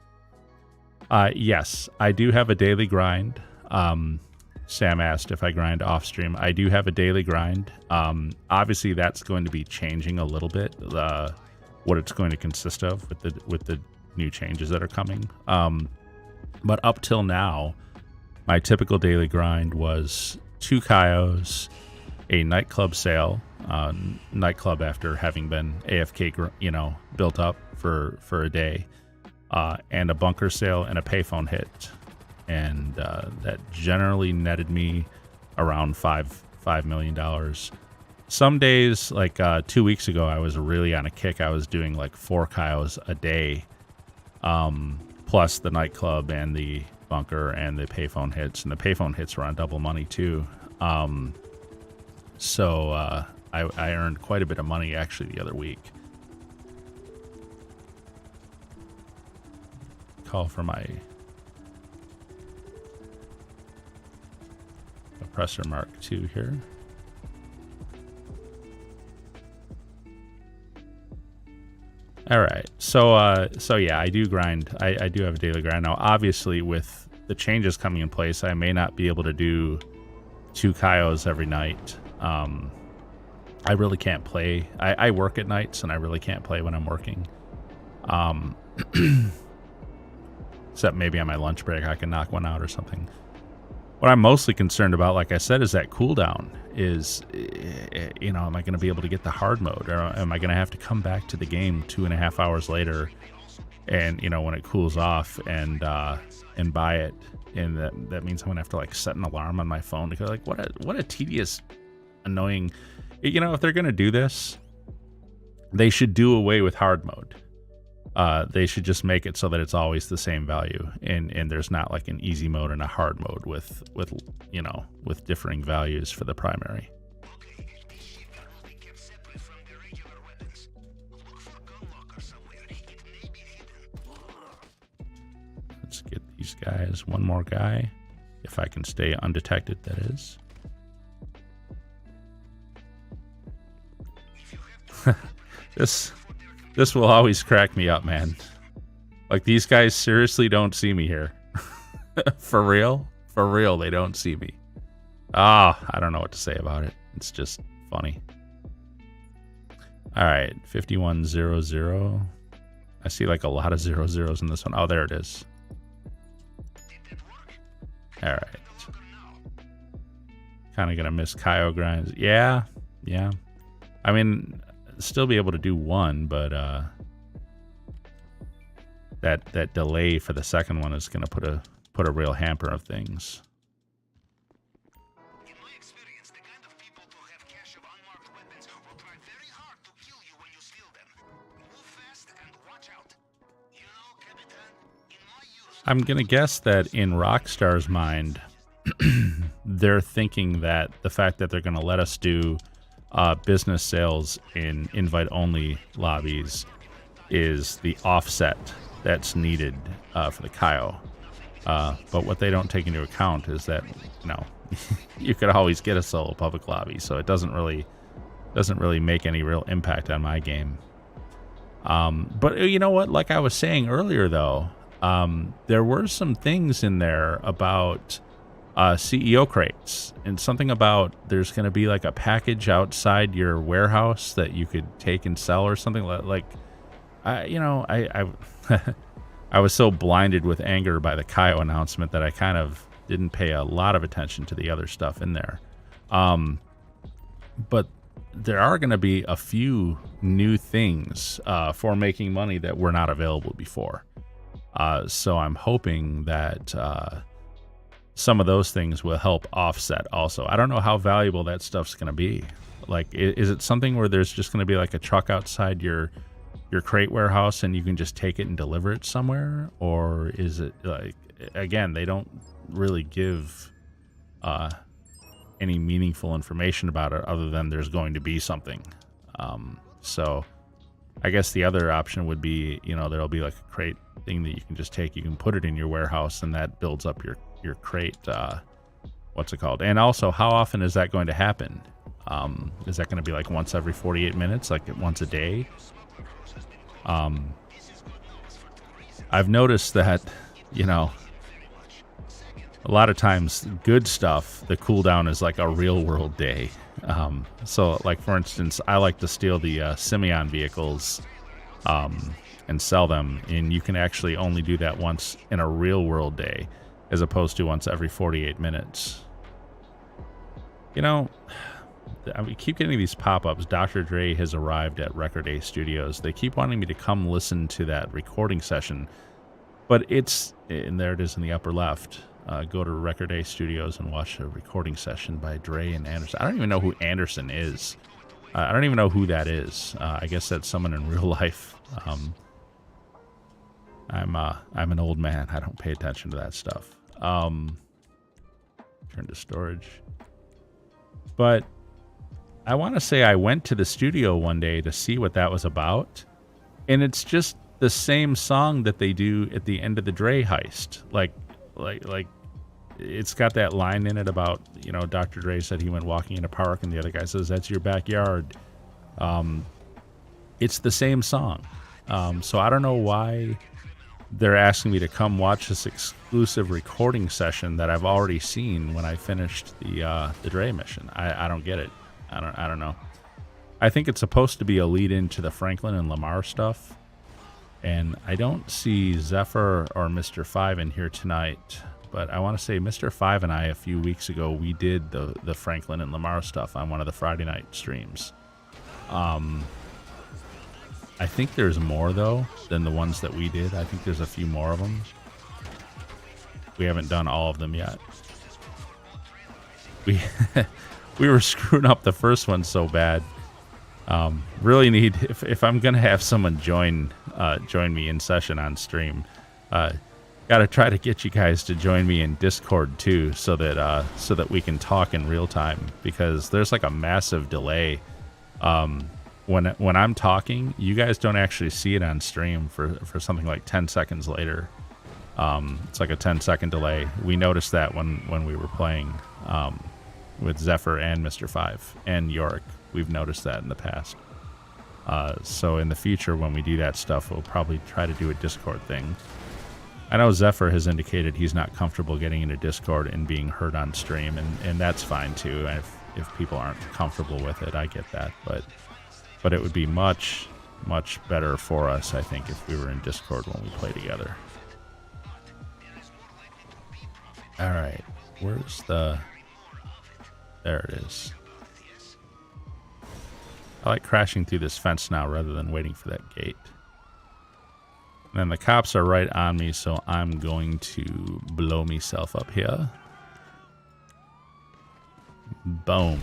Yes, I do have a daily grind. Sam asked if I grind off stream. I do have a daily grind. Obviously, that's going to be changing a little bit. What it's going to consist of with the new changes that are coming. But up till now, my typical daily grind was 2 Cayos, a nightclub sale, nightclub after having been AFK, built up for a day, and a bunker sale and a payphone hit, and that generally netted me around $5 million. Some days, like 2 weeks ago, I was really on a kick. I was doing like 4 Cayos a day, plus the nightclub and the bunker and the payphone hits, and the payphone hits were on double money too. So I earned quite a bit of money actually the other week. Call for my oppressor Mark II here. All right, so yeah, I do grind. I do have a daily grind now. Obviously, with the changes coming in place, I may not be able to do 2 Cayos every night. I really can't play. I work at nights, and I really can't play when I'm working. Except maybe on my lunch break, I can knock one out or something. What I'm mostly concerned about, like I said, is that cooldown. Am I going to be able to get the hard mode, or am I going to have to come back to the game 2.5 hours later, and when it cools off, and buy it, and that means I'm going to have to like set an alarm on my phone to go like, what a tedious, annoying. If they're going to do this, they should do away with hard mode. They should just make it so that it's always the same value, and there's not like an easy mode and a hard mode with you know, with differing values for the primary. Okay, the shipment will be kept separate from the regular weapons. Look for gun locker somewhere. It may be hidden. Let's get these guys. One more guy, if I can stay undetected, that is. If you have to This will always crack me up, man. Like, these guys seriously don't see me here. For real, they don't see me. I don't know what to say about it. It's just funny. All right, 5100. I see like a lot of 00s in this one. Oh, there it is. All right. Kind of gonna miss Cayo grinds. Yeah. I mean, still be able to do one, but that delay for the second one is gonna put a real hamper of things. In my experience, the kind of people who have cache of unmarked weapons will try very hard to kill you when you steal them. Move fast and watch out. You know, Capitan, in my use... I'm gonna guess that in Rockstar's mind, they're thinking that the fact that they're gonna let us do business sales in invite-only lobbies is the offset that's needed for the Cayo. But what they don't take into account is that, you know, you could always get a solo public lobby, so it doesn't really make any real impact on my game. But you know what? Like I was saying earlier, though, there were some things in there about CEO crates, and something about there's going to be like a package outside your warehouse that you could take and sell or something like. I I was so blinded with anger by the Cayo announcement that I kind of didn't pay a lot of attention to the other stuff in there. But there are going to be a few new things for making money that were not available before. So I'm hoping that some of those things will help offset also. I don't know how valuable that stuff's going to be. Like, is it something where there's just going to be like a truck outside your crate warehouse and you can just take it and deliver it somewhere? Or is it like, again, they don't really give any meaningful information about it other than there's going to be something. So I guess the other option would be, you know, there'll be like a crate thing that you can just take, you can put it in your warehouse, and that builds up your crate, what's it called? And also, how often is that going to happen? Is that going to be like once every 48 minutes, like once a day? I've noticed that, you know, a lot of times good stuff, the cooldown is like a real world day. So like, for instance, I like to steal the Simeon vehicles and sell them, and you can actually only do that once in a real world day as opposed to once every 48 minutes. You know, we keep getting these pop-ups. Dr. Dre has arrived at Record A Studios. They keep wanting me to come listen to that recording session, but it's, and there it is in the upper left. Go to Record A Studios and watch a recording session by Dre and Anderson. I don't even know who Anderson is. I don't even know who that is. I guess that's someone in real life. I'm an old man. I don't pay attention to that stuff. Turn to storage. But I want to say I went to the studio one day to see what that was about, and it's just the same song that they do at the end of the Dre heist. Like it's got that line in it about, you know, Dr. Dre said he went walking in a park and the other guy says, "That's your backyard." It's the same song. So I don't know why they're asking me to come watch this exclusive recording session that I've already seen when I finished the Dre mission. I don't get it. I don't know. I think it's supposed to be a lead into the Franklin and Lamar stuff. And I don't see Zephyr or Mr. Five in here tonight, but I want to say Mr. Five and I, a few weeks ago, we did the Franklin and Lamar stuff on one of the Friday night streams. I think there's more, though, than the ones that we did. I think there's a few more of them. We haven't done all of them yet. We were screwing up the first one so bad Really need, if I'm gonna have someone join me in session on stream, gotta try to get you guys to join me in Discord too, so that we can talk in real time, because there's like a massive delay. When I'm talking, you guys don't actually see it on stream for something like 10 seconds later. It's like a 10-second delay. We noticed that when we were playing with Zephyr and Mr. 5 and Yorick. We've noticed that in the past. So in the future, when we do that stuff, we'll probably try to do a Discord thing. I know Zephyr has indicated he's not comfortable getting into Discord and being heard on stream, and that's fine too. If people aren't comfortable with it, I get that. But it would be much, much better for us, I think, if we were in Discord when we play together. All right, where's the... There it is. I like crashing through this fence now rather than waiting for that gate. And then the cops are right on me, so I'm going to blow myself up here. Boom.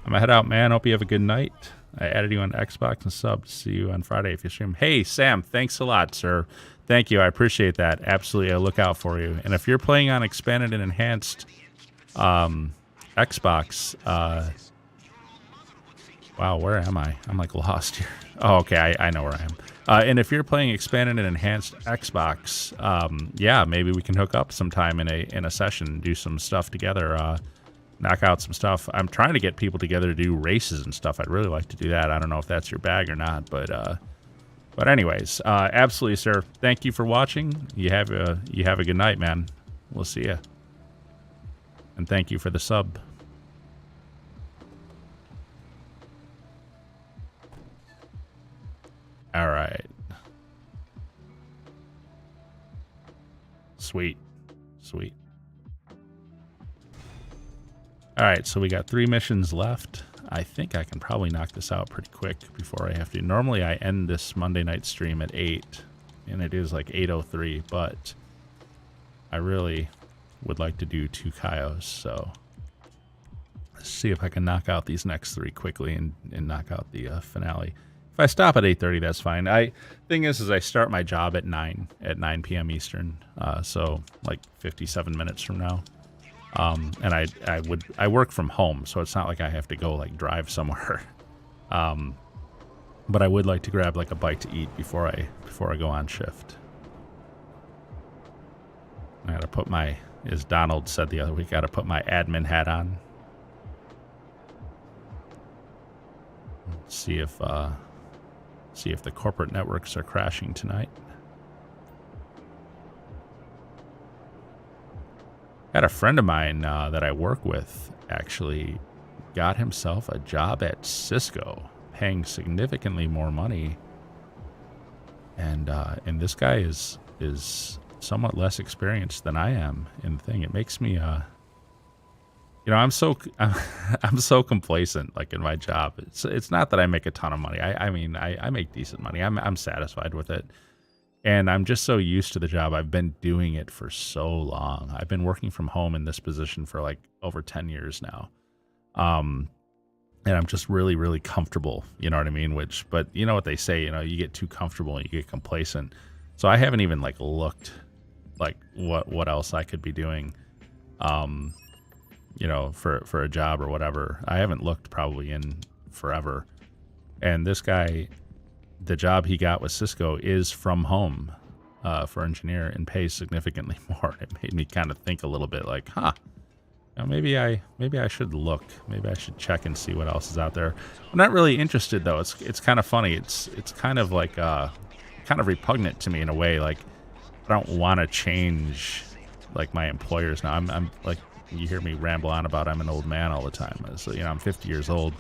I'm gonna head out, man. Hope you have a good night. I added you on Xbox and subbed. See you on Friday if you stream. Hey, Sam, thanks a lot, sir. Thank you. I appreciate that. Absolutely. I'll look out for you. And if you're playing on expanded and enhanced Xbox, wow, where am I? I'm like lost here. Oh, okay, I know where I am. And if you're playing expanded and enhanced Xbox, yeah, maybe we can hook up sometime in a session, do some stuff together, knock out some stuff. I'm trying to get people together to do races and stuff. I'd really like to do that. I don't know if that's your bag or not, but anyways, absolutely, sir. Thank you for watching. You have a good night, man. We'll see ya. And thank you for the sub. All right. Sweet. Sweet. All right, so we got 3 missions left. I think I can probably knock this out pretty quick before I have to. Normally I end this Monday night stream at 8, and it is like 8:03, but I really would like to do 2 Cayos, so let's see if I can knock out these next 3 quickly and knock out the finale. If I stop at 8:30, that's fine. Thing is I start my job at 9 p.m. Eastern, so like 57 minutes from now. And I work from home, so it's not like I have to go like drive somewhere. But I would like to grab like a bite to eat before I go on shift. I gotta put my, as Donald said the other week, gotta put my admin hat on. See if the corporate networks are crashing tonight. Had a friend of mine that I work with actually got himself a job at Cisco, paying significantly more money, and this guy is somewhat less experienced than I am in the thing. It makes me, I'm so complacent, like in my job. It's not that I make a ton of money. I mean, I make decent money. I'm satisfied with it. And I'm just so used to the job. I've been doing it for so long. I've been working from home in this position for like over 10 years now. And I'm just really, really comfortable. You know what I mean? But you know what they say, you get too comfortable and you get complacent. So I haven't even like looked like what else I could be doing, for a job or whatever. I haven't looked probably in forever. And this guy, the job he got with Cisco is from home for engineer and pays significantly more. It made me kind of think a little bit like, maybe I should look. Maybe I should check and see what else is out there. I'm not really interested though. It's kind of funny. It's kind of like kind of repugnant to me in a way. Like I don't want to change like my employers now. I'm like, you hear me ramble on about I'm an old man all the time. So I'm 50 years old.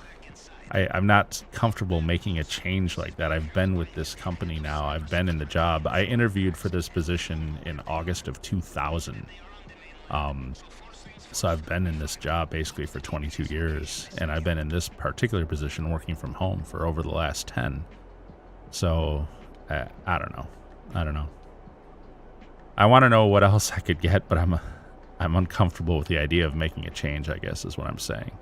I'm not comfortable making a change like that. I've been with this company now. I've been in the job. I interviewed for this position in August of 2000. So I've been in this job basically for 22 years, and I've been in this particular position working from home for over the last 10. So I don't know. I want to know what else I could get, but I'm uncomfortable with the idea of making a change, I guess is what I'm saying.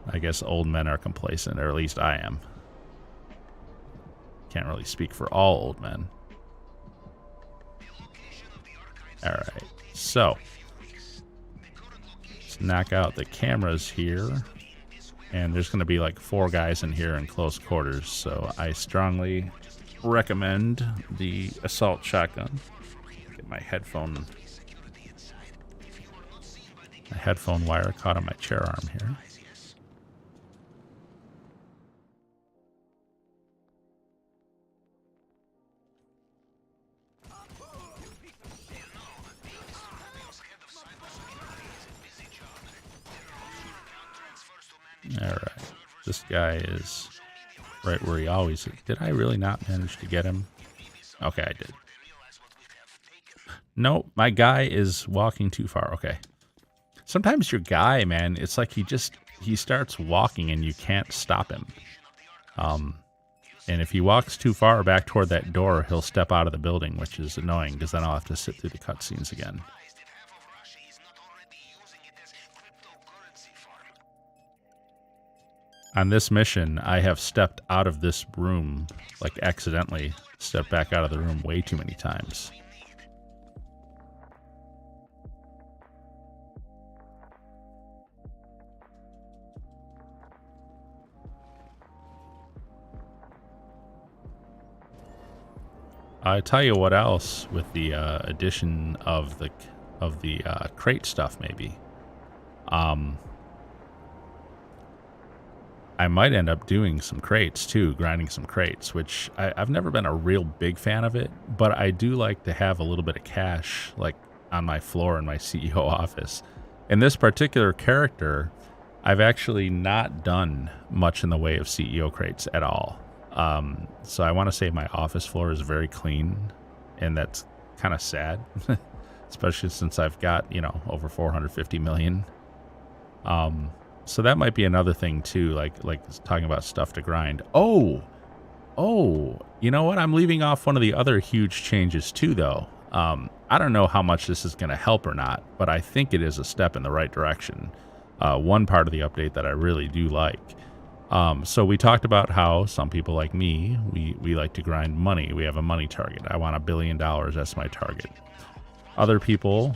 I guess old men are complacent, or at least I am. Can't really speak for all old men. Alright, so let's knock out the cameras here. And there's going to be like 4 guys in here in close quarters, so I strongly recommend the assault shotgun. Get my headphone wire caught on my chair arm here. Alright, this guy is right where he always is. Did I really not manage to get him? Okay, I did. No, my guy is walking too far. Okay. Sometimes your guy, man, it's like he starts walking and you can't stop him. And if he walks too far back toward that door, he'll step out of the building, which is annoying because then I'll have to sit through the cutscenes again. On this mission, I have stepped out of this room, like accidentally stepped back out of the room way too many times. I tell you what else with the addition of the crate stuff, maybe. I might end up doing some crates too, grinding some crates, which I've never been a real big fan of it, but I do like to have a little bit of cash like on my floor in my CEO office. In this particular character, I've actually not done much in the way of CEO crates at all. So I want to say my office floor is very clean, and that's kind of sad, especially since I've got, over 450 million. So that might be another thing too, like talking about stuff to grind. Oh, you know what? I'm leaving off one of the other huge changes too, though. I don't know how much this is going to help or not, but I think it is a step in the right direction. One part of the update that I really do like. So we talked about how some people like me, we like to grind money. We have a money target. I want $1 billion. That's my target. Other people,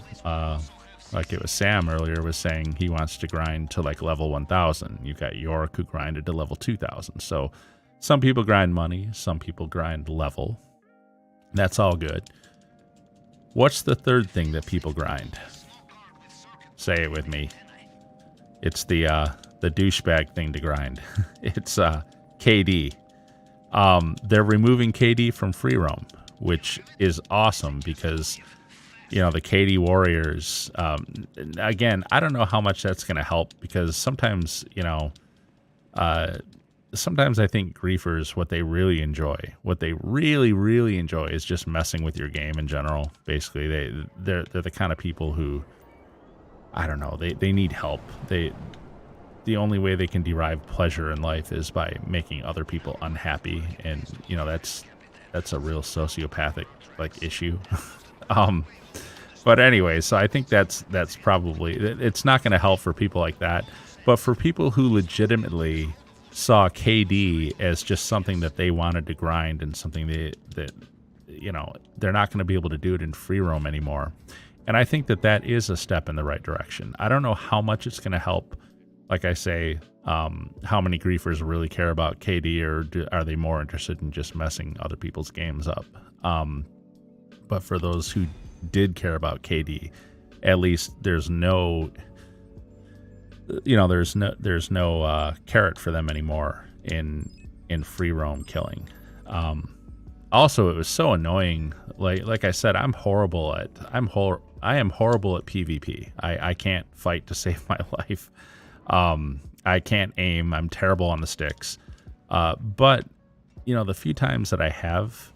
like it was Sam earlier, was saying he wants to grind to like level 1000. You've got York who grinded to level 2000. So some people grind money, some people grind level. That's all good. What's the third thing that people grind? Say it with me. It's the douchebag thing to grind. It's KD. They're removing KD from free roam, which is awesome because the KD warriors, again, I don't know how much that's going to help because sometimes, sometimes I think griefers, what they really enjoy is just messing with your game in general. Basically, they're the kind of people who, I don't know, they need help. The only way they can derive pleasure in life is by making other people unhappy. And, that's a real sociopathic issue. But anyway, so I think that's probably, it's not going to help for people like that. But for people who legitimately saw KD as just something that they wanted to grind and something that they're not going to be able to do it in free roam anymore. And I think that is a step in the right direction. I don't know how much it's going to help. Like I say, how many griefers really care about KD, or are they more interested in just messing other people's games up? But for those who did care about KD, at least there's no carrot for them anymore in free roam killing. Also, it was so annoying. Like I said, I am horrible at PvP. I can't fight to save my life. I can't aim. I'm terrible on the sticks. But the few times that I have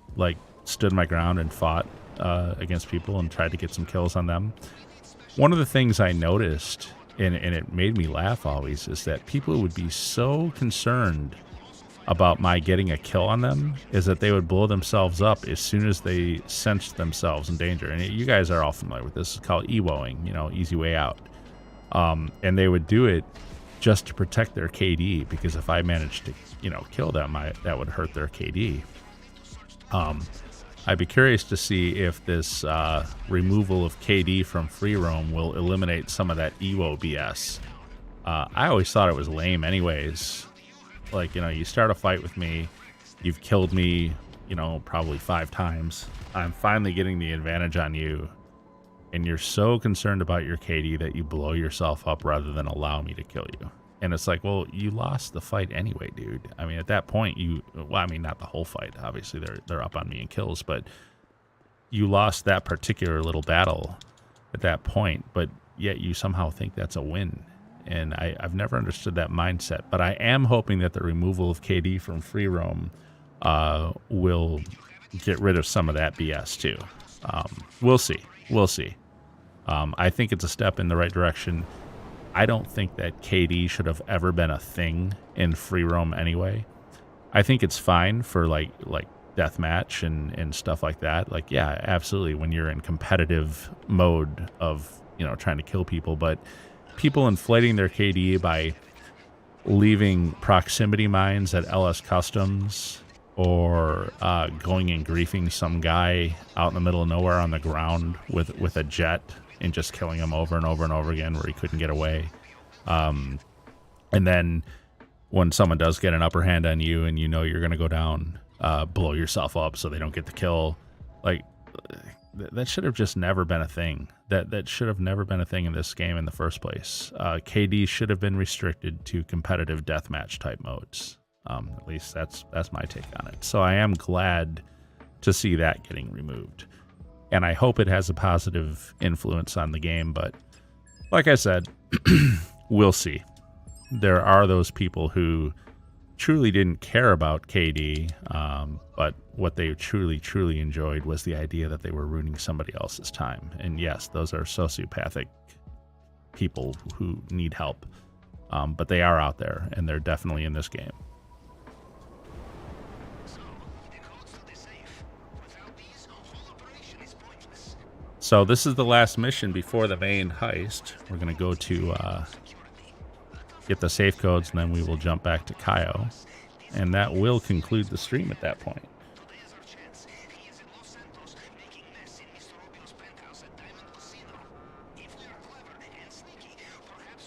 stood my ground and fought against people and tried to get some kills on them, one of the things I noticed, and it made me laugh always, is that people would be so concerned about my getting a kill on them is that they would blow themselves up as soon as they sensed themselves in danger. And you guys are all familiar with this. It's called EWOing, easy way out. And they would do it just to protect their KD, because if I managed to, kill them, that would hurt their KD. I'd be curious to see if this removal of KD from free roam will eliminate some of that EWO BS. I always thought it was lame anyways. Like, you start a fight with me, you've killed me, probably 5 times. I'm finally getting the advantage on you, and you're so concerned about your KD that you blow yourself up rather than allow me to kill you. And it's like, well, you lost the fight anyway, dude. I mean, at that point, not the whole fight. Obviously, they're up on me in kills, but you lost that particular little battle at that point, but yet you somehow think that's a win. And I've never understood that mindset. But I am hoping that the removal of KD from free roam will get rid of some of that BS too. We'll see. We'll see. I think it's a step in the right direction. I don't think that KD should have ever been a thing in free roam anyway. I think it's fine for like deathmatch and stuff like that. Like, yeah, absolutely, when you're in competitive mode of, trying to kill people. But people inflating their KD by leaving proximity mines at LS Customs, or going and griefing some guy out in the middle of nowhere on the ground with a jet and just killing him over and over and over again where he couldn't get away. And then when someone does get an upper hand on you and you're going to go down, blow yourself up so they don't get the kill. Like, that should have just never been a thing. That should have never been a thing in this game in the first place. KD should have been restricted to competitive deathmatch type modes. At least that's my take on it. So I am glad to see that getting removed. And I hope it has a positive influence on the game. But like I said, we'll see. There are those people who truly didn't care about KD, but what they truly, truly enjoyed was the idea that they were ruining somebody else's time. And yes, those are sociopathic people who need help. But they are out there, and they're definitely in this game. So this is the last mission before the main heist. We're going to go to get the safe codes, and then we will jump back to Cayo. And that will conclude the stream at that point.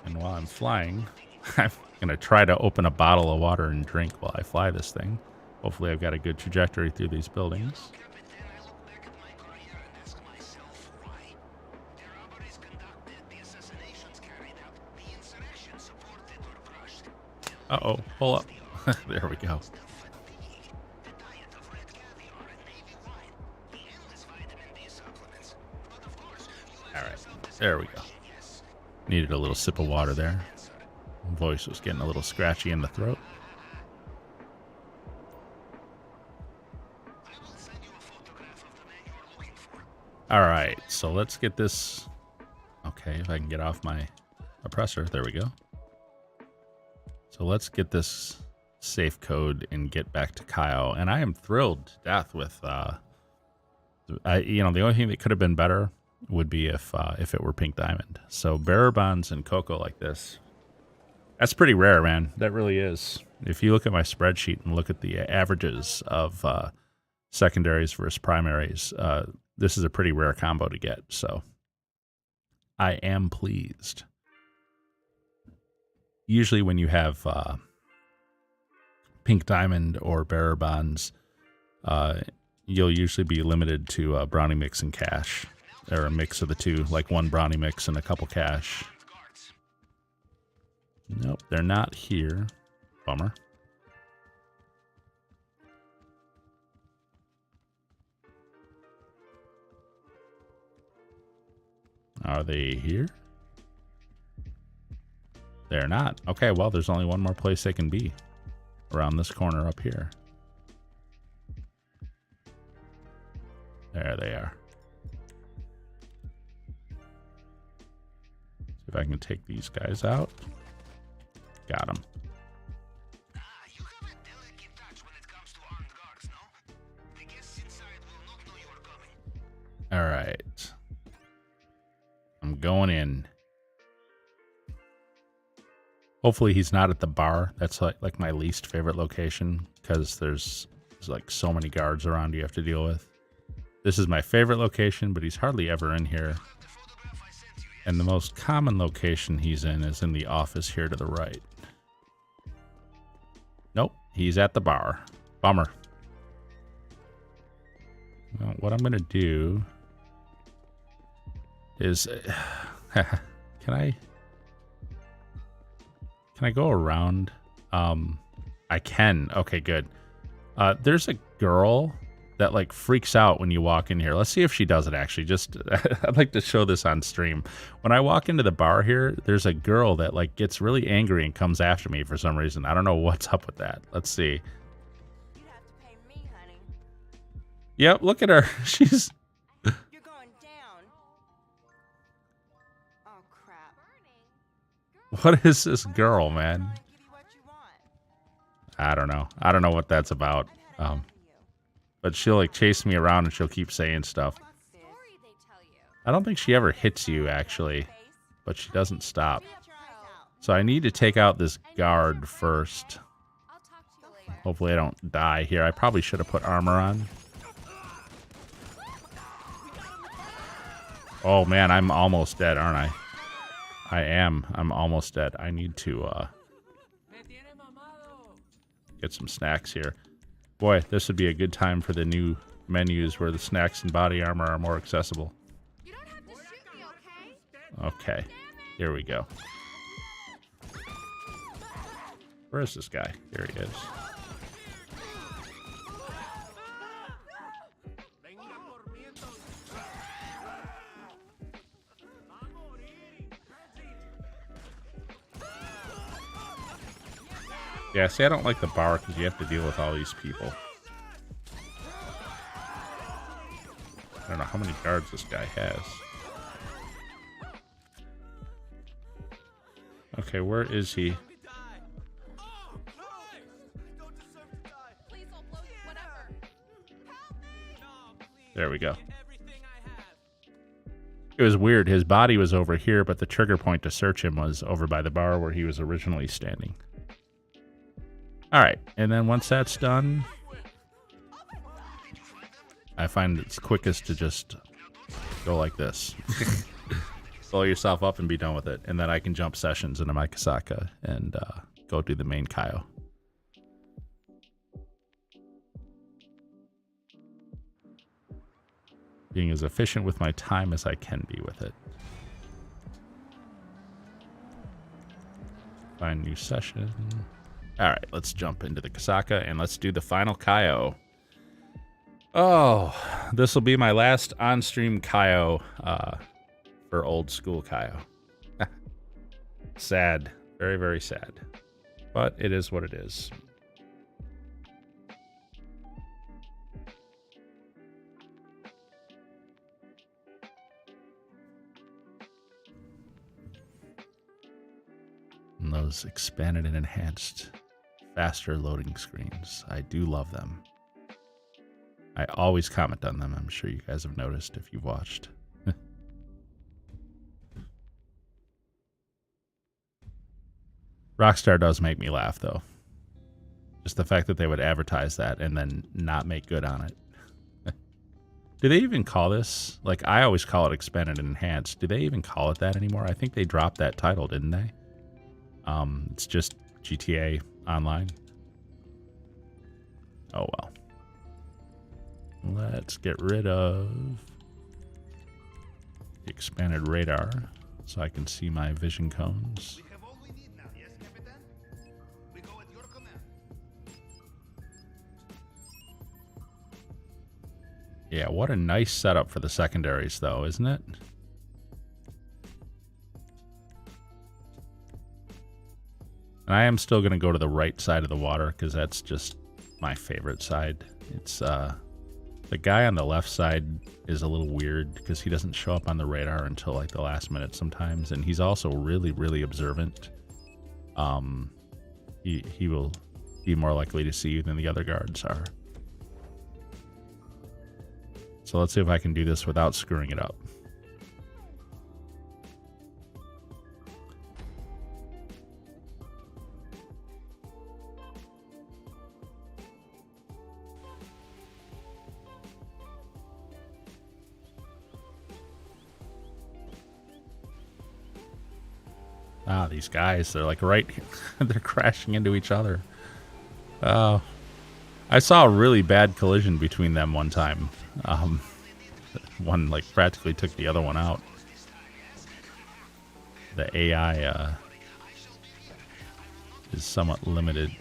And while I'm flying, I'm going to try to open a bottle of water and drink while I fly this thing. Hopefully I've got a good trajectory through these buildings. Uh-oh, pull up. There we go. All right, there we go. Needed a little sip of water there. Voice was getting a little scratchy in the throat. All right, so let's get this. Okay, if I can get off my oppressor, there we go. So let's get this safe code and get back to Cayo. And I am thrilled to death with, the only thing that could have been better would be if it were Pink Diamond. So bearer bonds and cocoa like this, that's pretty rare, man. That really is. If you look at my spreadsheet and look at the averages of secondaries versus primaries, this is a pretty rare combo to get. So I am pleased. Usually when you have Pink Diamond or bearer bonds, you'll usually be limited to brownie mix and cash, or a mix of the two, like one brownie mix and a couple cash. Nope, they're not here. Bummer. Are they here? They're not. Okay, well, there's only one more place they can be. Around this corner up here. There they are. See if I can take these guys out. Got them. You have a delicate touch when it comes to armed guards, no? The guests inside will not know you are coming. All right. I'm going in. Hopefully he's not at the bar. That's like my least favorite location because there's like so many guards around you have to deal with. This is my favorite location, but he's hardly ever in here. And the most common location he's in is in the office here to the right. Nope, he's at the bar. Bummer. Well, what I'm gonna do is, can I go around? I can. Okay, good. There's a girl that like freaks out when you walk in here. Let's see if she does it actually. Just I'd like to show this on stream. When I walk into the bar here, there's a girl that like gets really angry and comes after me for some reason. I don't know what's up with that. Let's see. You'd have to pay me, honey. Yep, look at her. She's You're going down. Oh, crap. what is this girl, man? I'll give you what you want. I don't know. I don't know what that's about. I've had enough of you. But she'll like chase me around and she'll keep saying stuff. What story they tell you? I don't think she ever hits you actually, Face. but she doesn't stop. Get your eyes out. So I need to take out this guard first. I'll talk to you later. Hopefully I don't die here. I probably should have put armor on. Oh man, I'm almost dead, aren't I? I am. I'm almost dead. I need to get some snacks here. Boy, this would be a good time for the new menus where the snacks and body armor are more accessible. You don't have to shoot me, okay? Okay, here we go. Where is this guy? Here he is. Yeah, see, I don't like the bar because you have to deal with all these people. I don't know how many guards this guy has. Okay, where is he? Please don't blow you, whatever. There we go. It was weird. His body was over here, but the trigger point to search him was over by the bar where he was originally standing. All right, and then once that's done, I find it's quickest to just go like this. Blow yourself up and be done with it. And then I can jump sessions into my Kasaka and go do the main Cayo. Being as efficient with my time as I can be with it. Find new session. All right, let's jump into the Kasaka and let's do the final Cayo. Oh, this will be my last on-stream Cayo for old school Cayo. Sad. Very, very sad. But it is what it is. And those expanded and enhanced faster loading screens. I do love them. I always comment on them. I'm sure you guys have noticed if you've watched. Rockstar does make me laugh, though. Just the fact that they would advertise that and then not make good on it. Do they even call this? Like, I always call it expanded and enhanced. Do they even call it that anymore? I think they dropped that title, didn't they? It's just GTA Online. Oh, well. Let's get rid of the expanded radar so I can see my vision cones. We have all we need now, yes, Capitan? We go at your command. Yeah, what a nice setup for the secondaries, though, isn't it? And I am still going to go to the right side of the water because that's just my favorite side. It's the guy on the left side is a little weird because he doesn't show up on the radar until like the last minute sometimes, and he's also really, really observant. He will be more likely to see you than the other guards are. So let's see if I can do this without screwing it up. Ah, these guys, they're like right, they're crashing into each other. Oh, I saw a really bad collision between them one time. One like practically took the other one out. The AI is somewhat limited.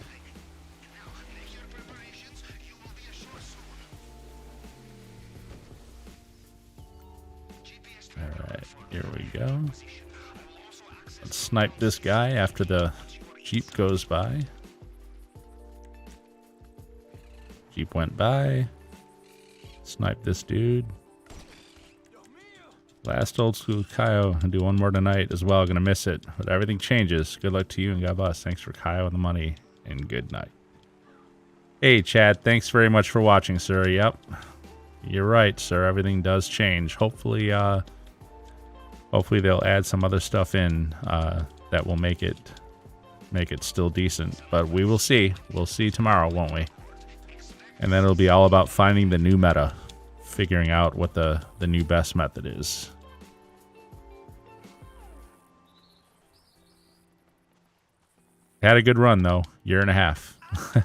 Alright, here we go. Let's snipe this guy after the Jeep goes by. Jeep went by. Snipe this dude. Last old school Cayo, and do one more tonight as well. Gonna miss it, but everything changes. Good luck to you and God bless. Thanks for Cayo and the money, and good night. Hey Chad, thanks very much for watching, sir. Yep, you're right, sir. Everything does change. Hopefully, hopefully they'll add some other stuff in that will make it still decent. But we will see. We'll see tomorrow, won't we? And then it'll be all about finding the new meta, figuring out what the new best method is. Had a good run though, 1.5 years.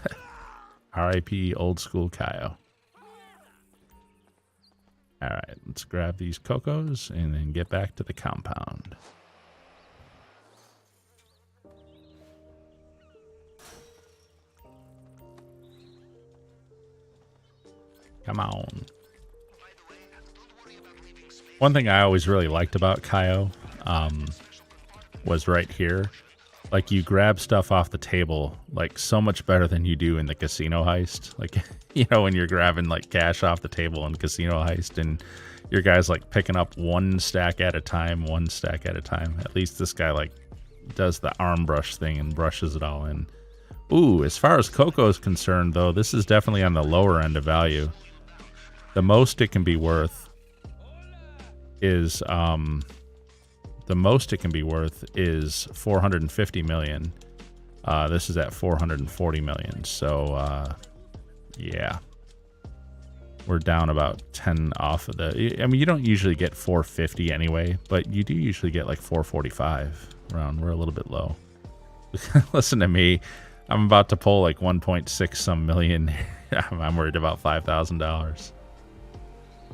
R.I.P. old school Cayo. All right, let's grab these cocos and then get back to the compound. Come on. One thing I always really liked about Cayo was right here. Like, you grab stuff off the table, like, so much better than you do in the casino heist. Like, you know, when you're grabbing, like, cash off the table in casino heist, and your guy's, like, picking up one stack at a time. At least this guy, like, does the arm brush thing and brushes it all in. Ooh, as far as Coco is concerned, though, this is definitely on the lower end of value. The most it can be worth is, the most it can be worth is 450 million. This is at 440 million. So, yeah, we're down about 10 off of the. I mean, you don't usually get 450 anyway, but you do usually get like 445 around. We're a little bit low. Listen to me. I'm about to pull like 1.6 some million. I'm worried about $5,000.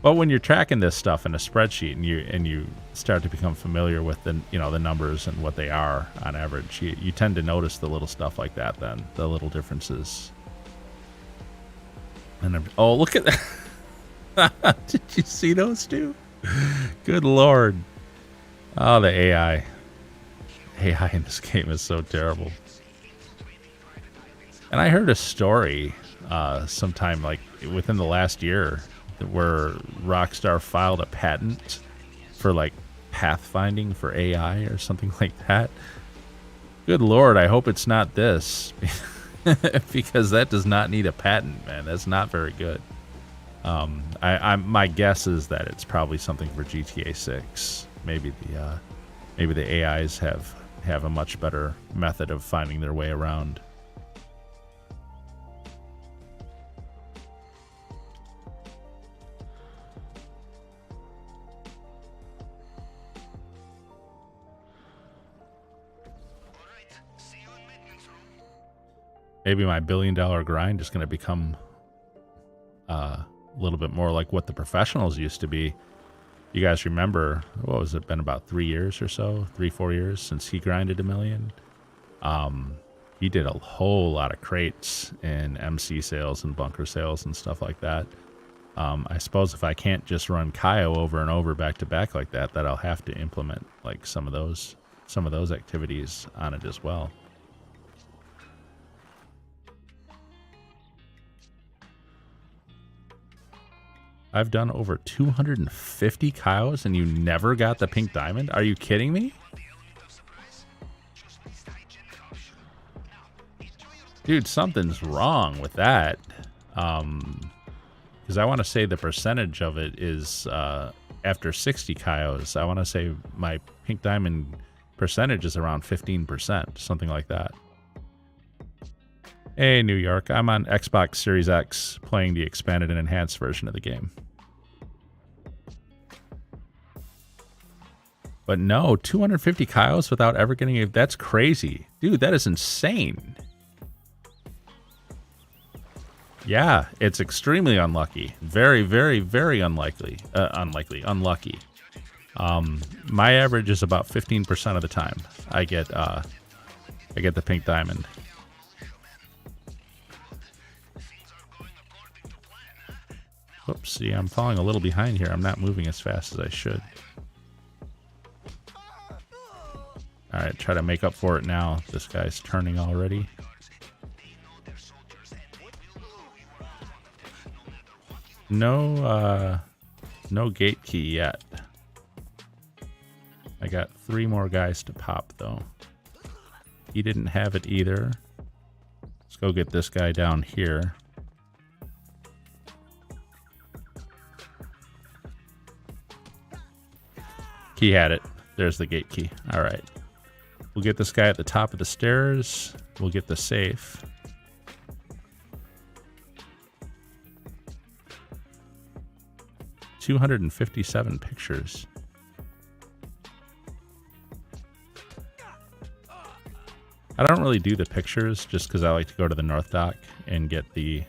But when you're tracking this stuff in a spreadsheet and you start to become familiar with the the numbers and what they are on average, you tend to notice the little stuff like that. Then the little differences. And oh, look at that! Did you see those two? Good lord! Oh, the AI in this game is so terrible. And I heard a story sometime like within the last year, where Rockstar filed a patent for like pathfinding for AI or something like that. Good lord, I hope it's not this. Because that does not need a patent, man. That's not very good. My guess is that it's probably something for GTA 6. Maybe the AIs have a much better method of finding their way around. Maybe my $1 billion grind is going to become a little bit more like what the professionals used to be. You guys remember, what was it, been about 3 years or so, 3-4 years since he grinded $1 million? He did a whole lot of crates and MC sales and bunker sales and stuff like that. I suppose if I can't just run Cayo over and over back to back like that, I'll have to implement like some of those activities on it as well. I've done over 250 Cayos and you never got the pink diamond? Are you kidding me? Dude, something's wrong with that. Because I want to say the percentage of it is after 60 Cayos. I want to say my pink diamond percentage is around 15%, something like that. Hey, New York. I'm on Xbox Series X playing the expanded and enhanced version of the game. But no, 250 Kaios without ever getting a... That's crazy. Dude, that is insane. Yeah, it's extremely unlucky. Very, very, very unlucky. Unlucky. My average is about 15% of the time I get the pink diamond. Whoops, see, I'm falling a little behind here. I'm not moving as fast as I should. Alright, try to make up for it now. This guy's turning already. No gate key yet. I got 3 more guys to pop, though. He didn't have it either. Let's go get this guy down here. He had it. There's the gate key. All right. We'll get this guy at the top of the stairs. We'll get the safe. $257 pictures. I don't really do the pictures just because I like to go to the North Dock and get the...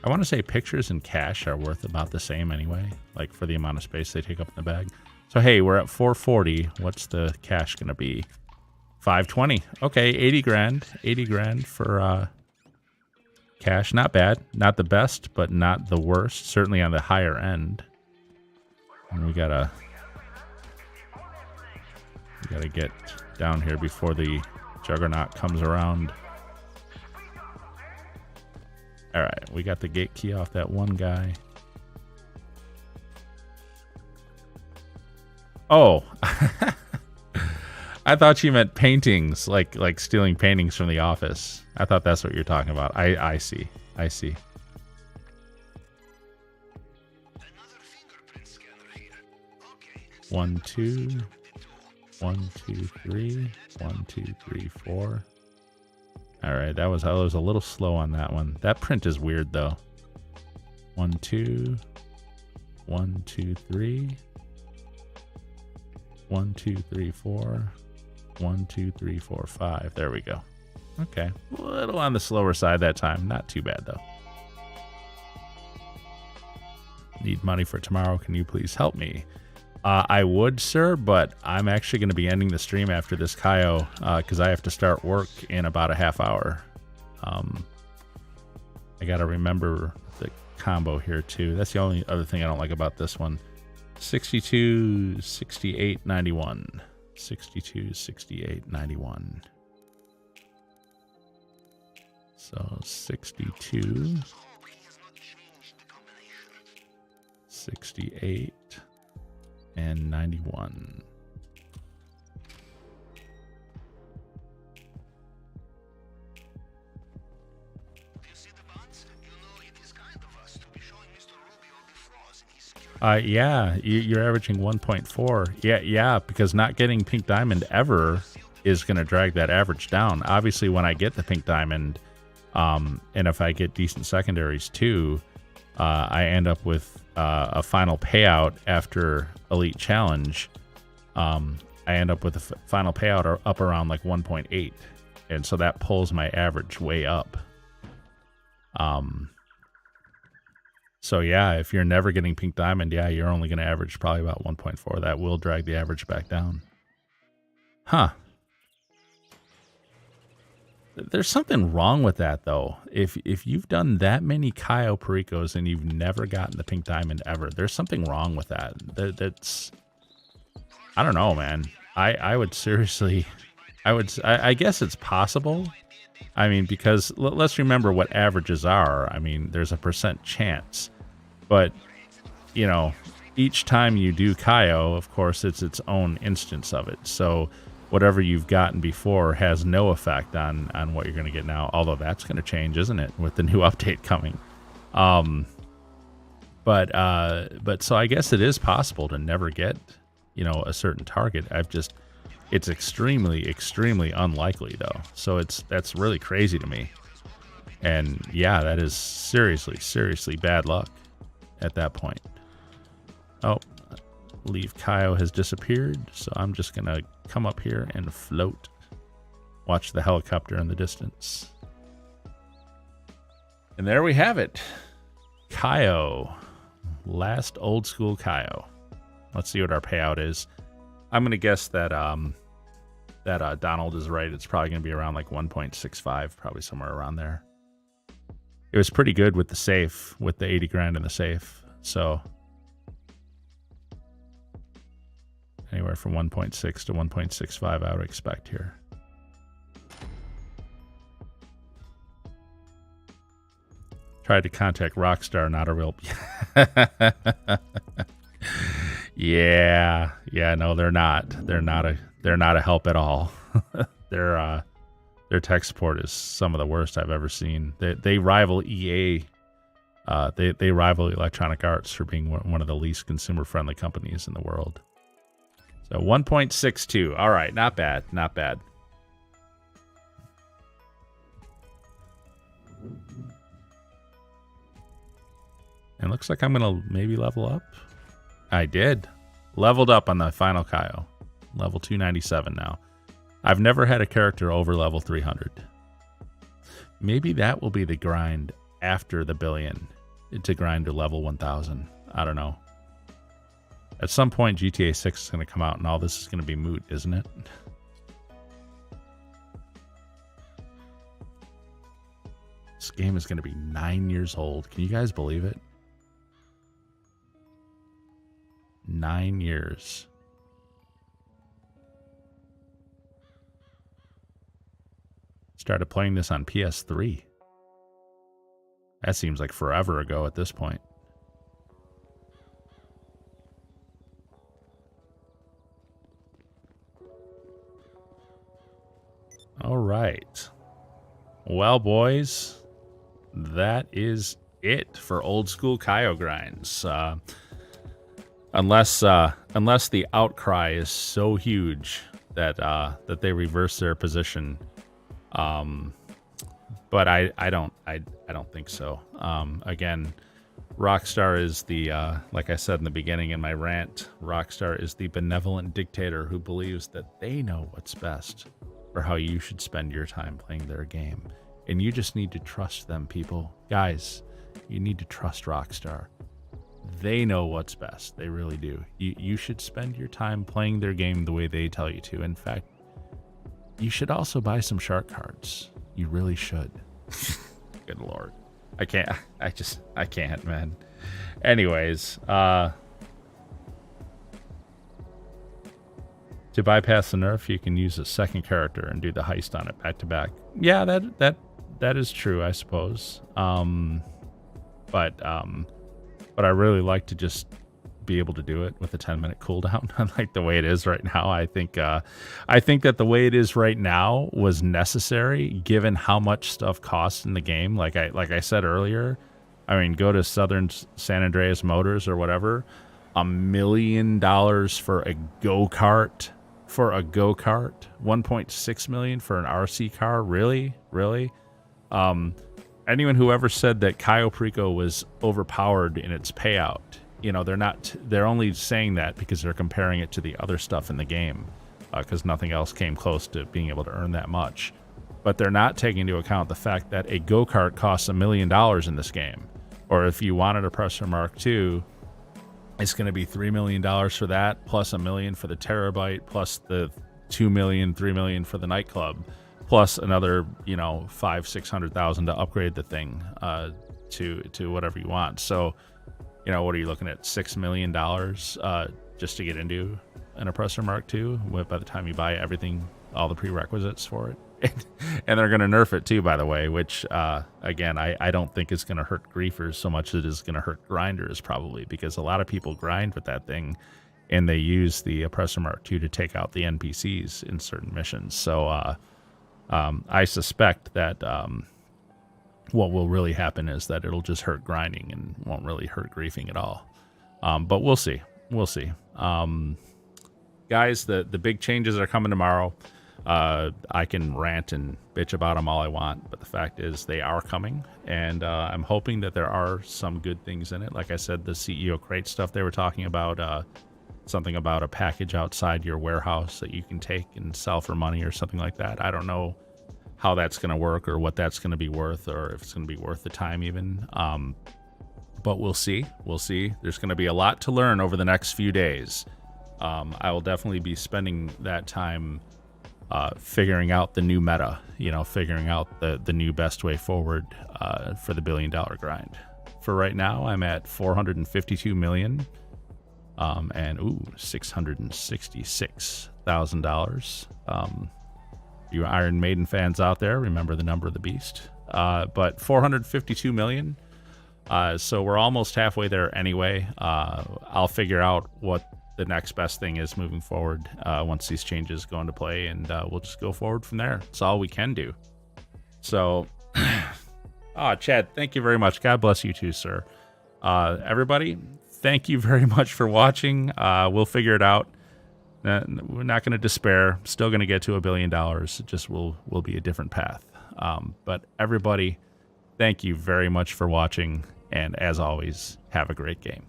I want to say pictures and cash are worth about the same anyway, like for the amount of space they take up in the bag. So hey, we're at 440. What's the cash going to be? 520. Okay, 80 grand. 80 grand for cash. Not bad. Not the best, but not the worst. Certainly on the higher end. And we gotta get down here before the Juggernaut comes around. All right, we got the gate key off that one guy. Oh, I thought you meant paintings, like stealing paintings from the office. I thought that's what you're talking about. I see. I see. One, two. 1, 2, 3. 1, 2, 3, 4. All right, I was a little slow on that one. That print is weird though. 1, 2. 1, 2, 3. 1, 2, 3, 4. 1, 2, 3, 4, 5. There we go. Okay, a little on the slower side that time. Not too bad though. Need money for tomorrow. Can you please help me? I would, sir, but I'm actually going to be ending the stream after this Cayo because I have to start work in about a half hour. I got to remember the combo here too. That's the only other thing I don't like about this one. 62, 68, 91. 62, 68, 91. So 62, 68, and 91. Yeah, you're averaging 1.4. Yeah, because not getting pink diamond ever is going to drag that average down. Obviously, when I get the pink diamond, and if I get decent secondaries too, I end up with a final payout after Elite Challenge. I end up with a final payout up around like 1.8, and so that pulls my average way up. So yeah, if you're never getting pink diamond, yeah, you're only going to average probably about 1.4. That will drag the average back down. Huh. There's something wrong with that though. If you've done that many Cayo Pericos and you've never gotten the pink diamond ever, there's something wrong with that. That's, I don't know, man. I would seriously, I guess it's possible. I mean, because let's remember what averages are. I mean, there's a % chance, but you know, each time you do Cayo, of course, it's its own instance of it. So whatever you've gotten before has no effect on what you're going to get now. Although that's going to change, isn't it, with the new update coming? But so I guess it is possible to never get, you know, a certain target. It's extremely, extremely unlikely though. So that's really crazy to me. And yeah, that is seriously, seriously bad luck at that point. Oh, believe Cayo has disappeared, so I'm just going to come up here and float. Watch the helicopter in the distance. And there we have it. Cayo. Last old school Cayo. Let's see what our payout is. I'm going to guess that Donald is right. It's probably going to be around like 1.65, probably somewhere around there. It was pretty good with the safe, with the 80 grand in the safe. So anywhere from 1.6 to 1.65 I would expect here. Tried to contact Rockstar, not a real. Yeah, no, they're not. They're not a help at all. Their tech support is some of the worst I've ever seen. They rival EA. They rival Electronic Arts for being one of the least consumer friendly companies in the world. So 1.62. All right, not bad, not bad. And looks like I'm gonna maybe level up. I did. Leveled up on the final Cayo. Level 297 now. I've never had a character over level 300. Maybe that will be the grind after the billion to grind to level 1000. I don't know. At some point, GTA 6 is going to come out and all this is going to be moot, isn't it? This game is going to be 9 years old. Can you guys believe it? 9 years. Started playing this on PS3. That seems like forever ago at this point. All right. Well, boys, that is it for old school Cayo grinds. Unless the outcry is so huge that they reverse their position. But I don't think so. Again, Rockstar is the like I said in the beginning in my rant, Rockstar is the benevolent dictator who believes that they know what's best for how you should spend your time playing their game. And you just need to trust them, people. Guys, you need to trust Rockstar. They know what's best. They really do. You should spend your time playing their game the way they tell you to. In fact, you should also buy some shark cards. You really should. Good Lord. I can't, man. Anyways, to bypass the nerf, you can use a second character and do the heist on it back to back. Yeah, that is true, I suppose. But I really like to just be able to do it with a 10-minute cooldown, unlike the way it is right now. I think that the way it is right now was necessary given how much stuff costs in the game. Like I said earlier, I mean, go to Southern San Andreas Motors or whatever, $1 million for a go-kart. For a go-kart, 1.6 million for an RC car. Really? Anyone who ever said that Cayo Perico was overpowered in its payout, you know, they're only saying that because they're comparing it to the other stuff in the game, because nothing else came close to being able to earn that much. But they're not taking into account the fact that a go-kart costs $1 million in this game. Or if you wanted a Presser Mark II, it's going to be $3 million for that, plus $1 million for the Terabyte, plus the $2 million, $3 million for the Nightclub, plus another, $500,000-$600,000 to upgrade the thing to whatever you want. So, what are you looking at? $6 million just to get into an Oppressor Mark II by the time you buy everything, all the prerequisites for it. And they're going to nerf it too, by the way, which, again, I don't think it's going to hurt griefers so much as it is going to hurt grinders, probably, because a lot of people grind with that thing and they use the Oppressor Mark II to take out the NPCs in certain missions. So I suspect that what will really happen is that it'll just hurt grinding and won't really hurt griefing at all. But we'll see. Guys, the big changes are coming tomorrow. I can rant and bitch about them all I want, but the fact is they are coming, and I'm hoping that there are some good things in it. Like I said, the CEO crate stuff they were talking about, something about a package outside your warehouse that you can take and sell for money or something like that. I don't know how that's going to work or what that's going to be worth, or if it's going to be worth the time even. But we'll see. We'll see. There's going to be a lot to learn over the next few days. I will definitely be spending that time figuring out the new meta, figuring out the new best way forward for the $1 billion grind. For right now, I'm at 452 million and $666,000. You Iron Maiden fans out there, remember the number of the beast. But 452 million. So we're almost halfway there anyway. I'll figure out what the next best thing is moving forward once these changes go into play, and we'll just go forward from there. It's all we can do. So, Chad, thank you very much. God bless you too, sir. Everybody, thank you very much for watching. We'll figure it out. We're not going to despair. Still going to get to $1 billion. It just will be a different path. But everybody, thank you very much for watching. And as always, have a great game.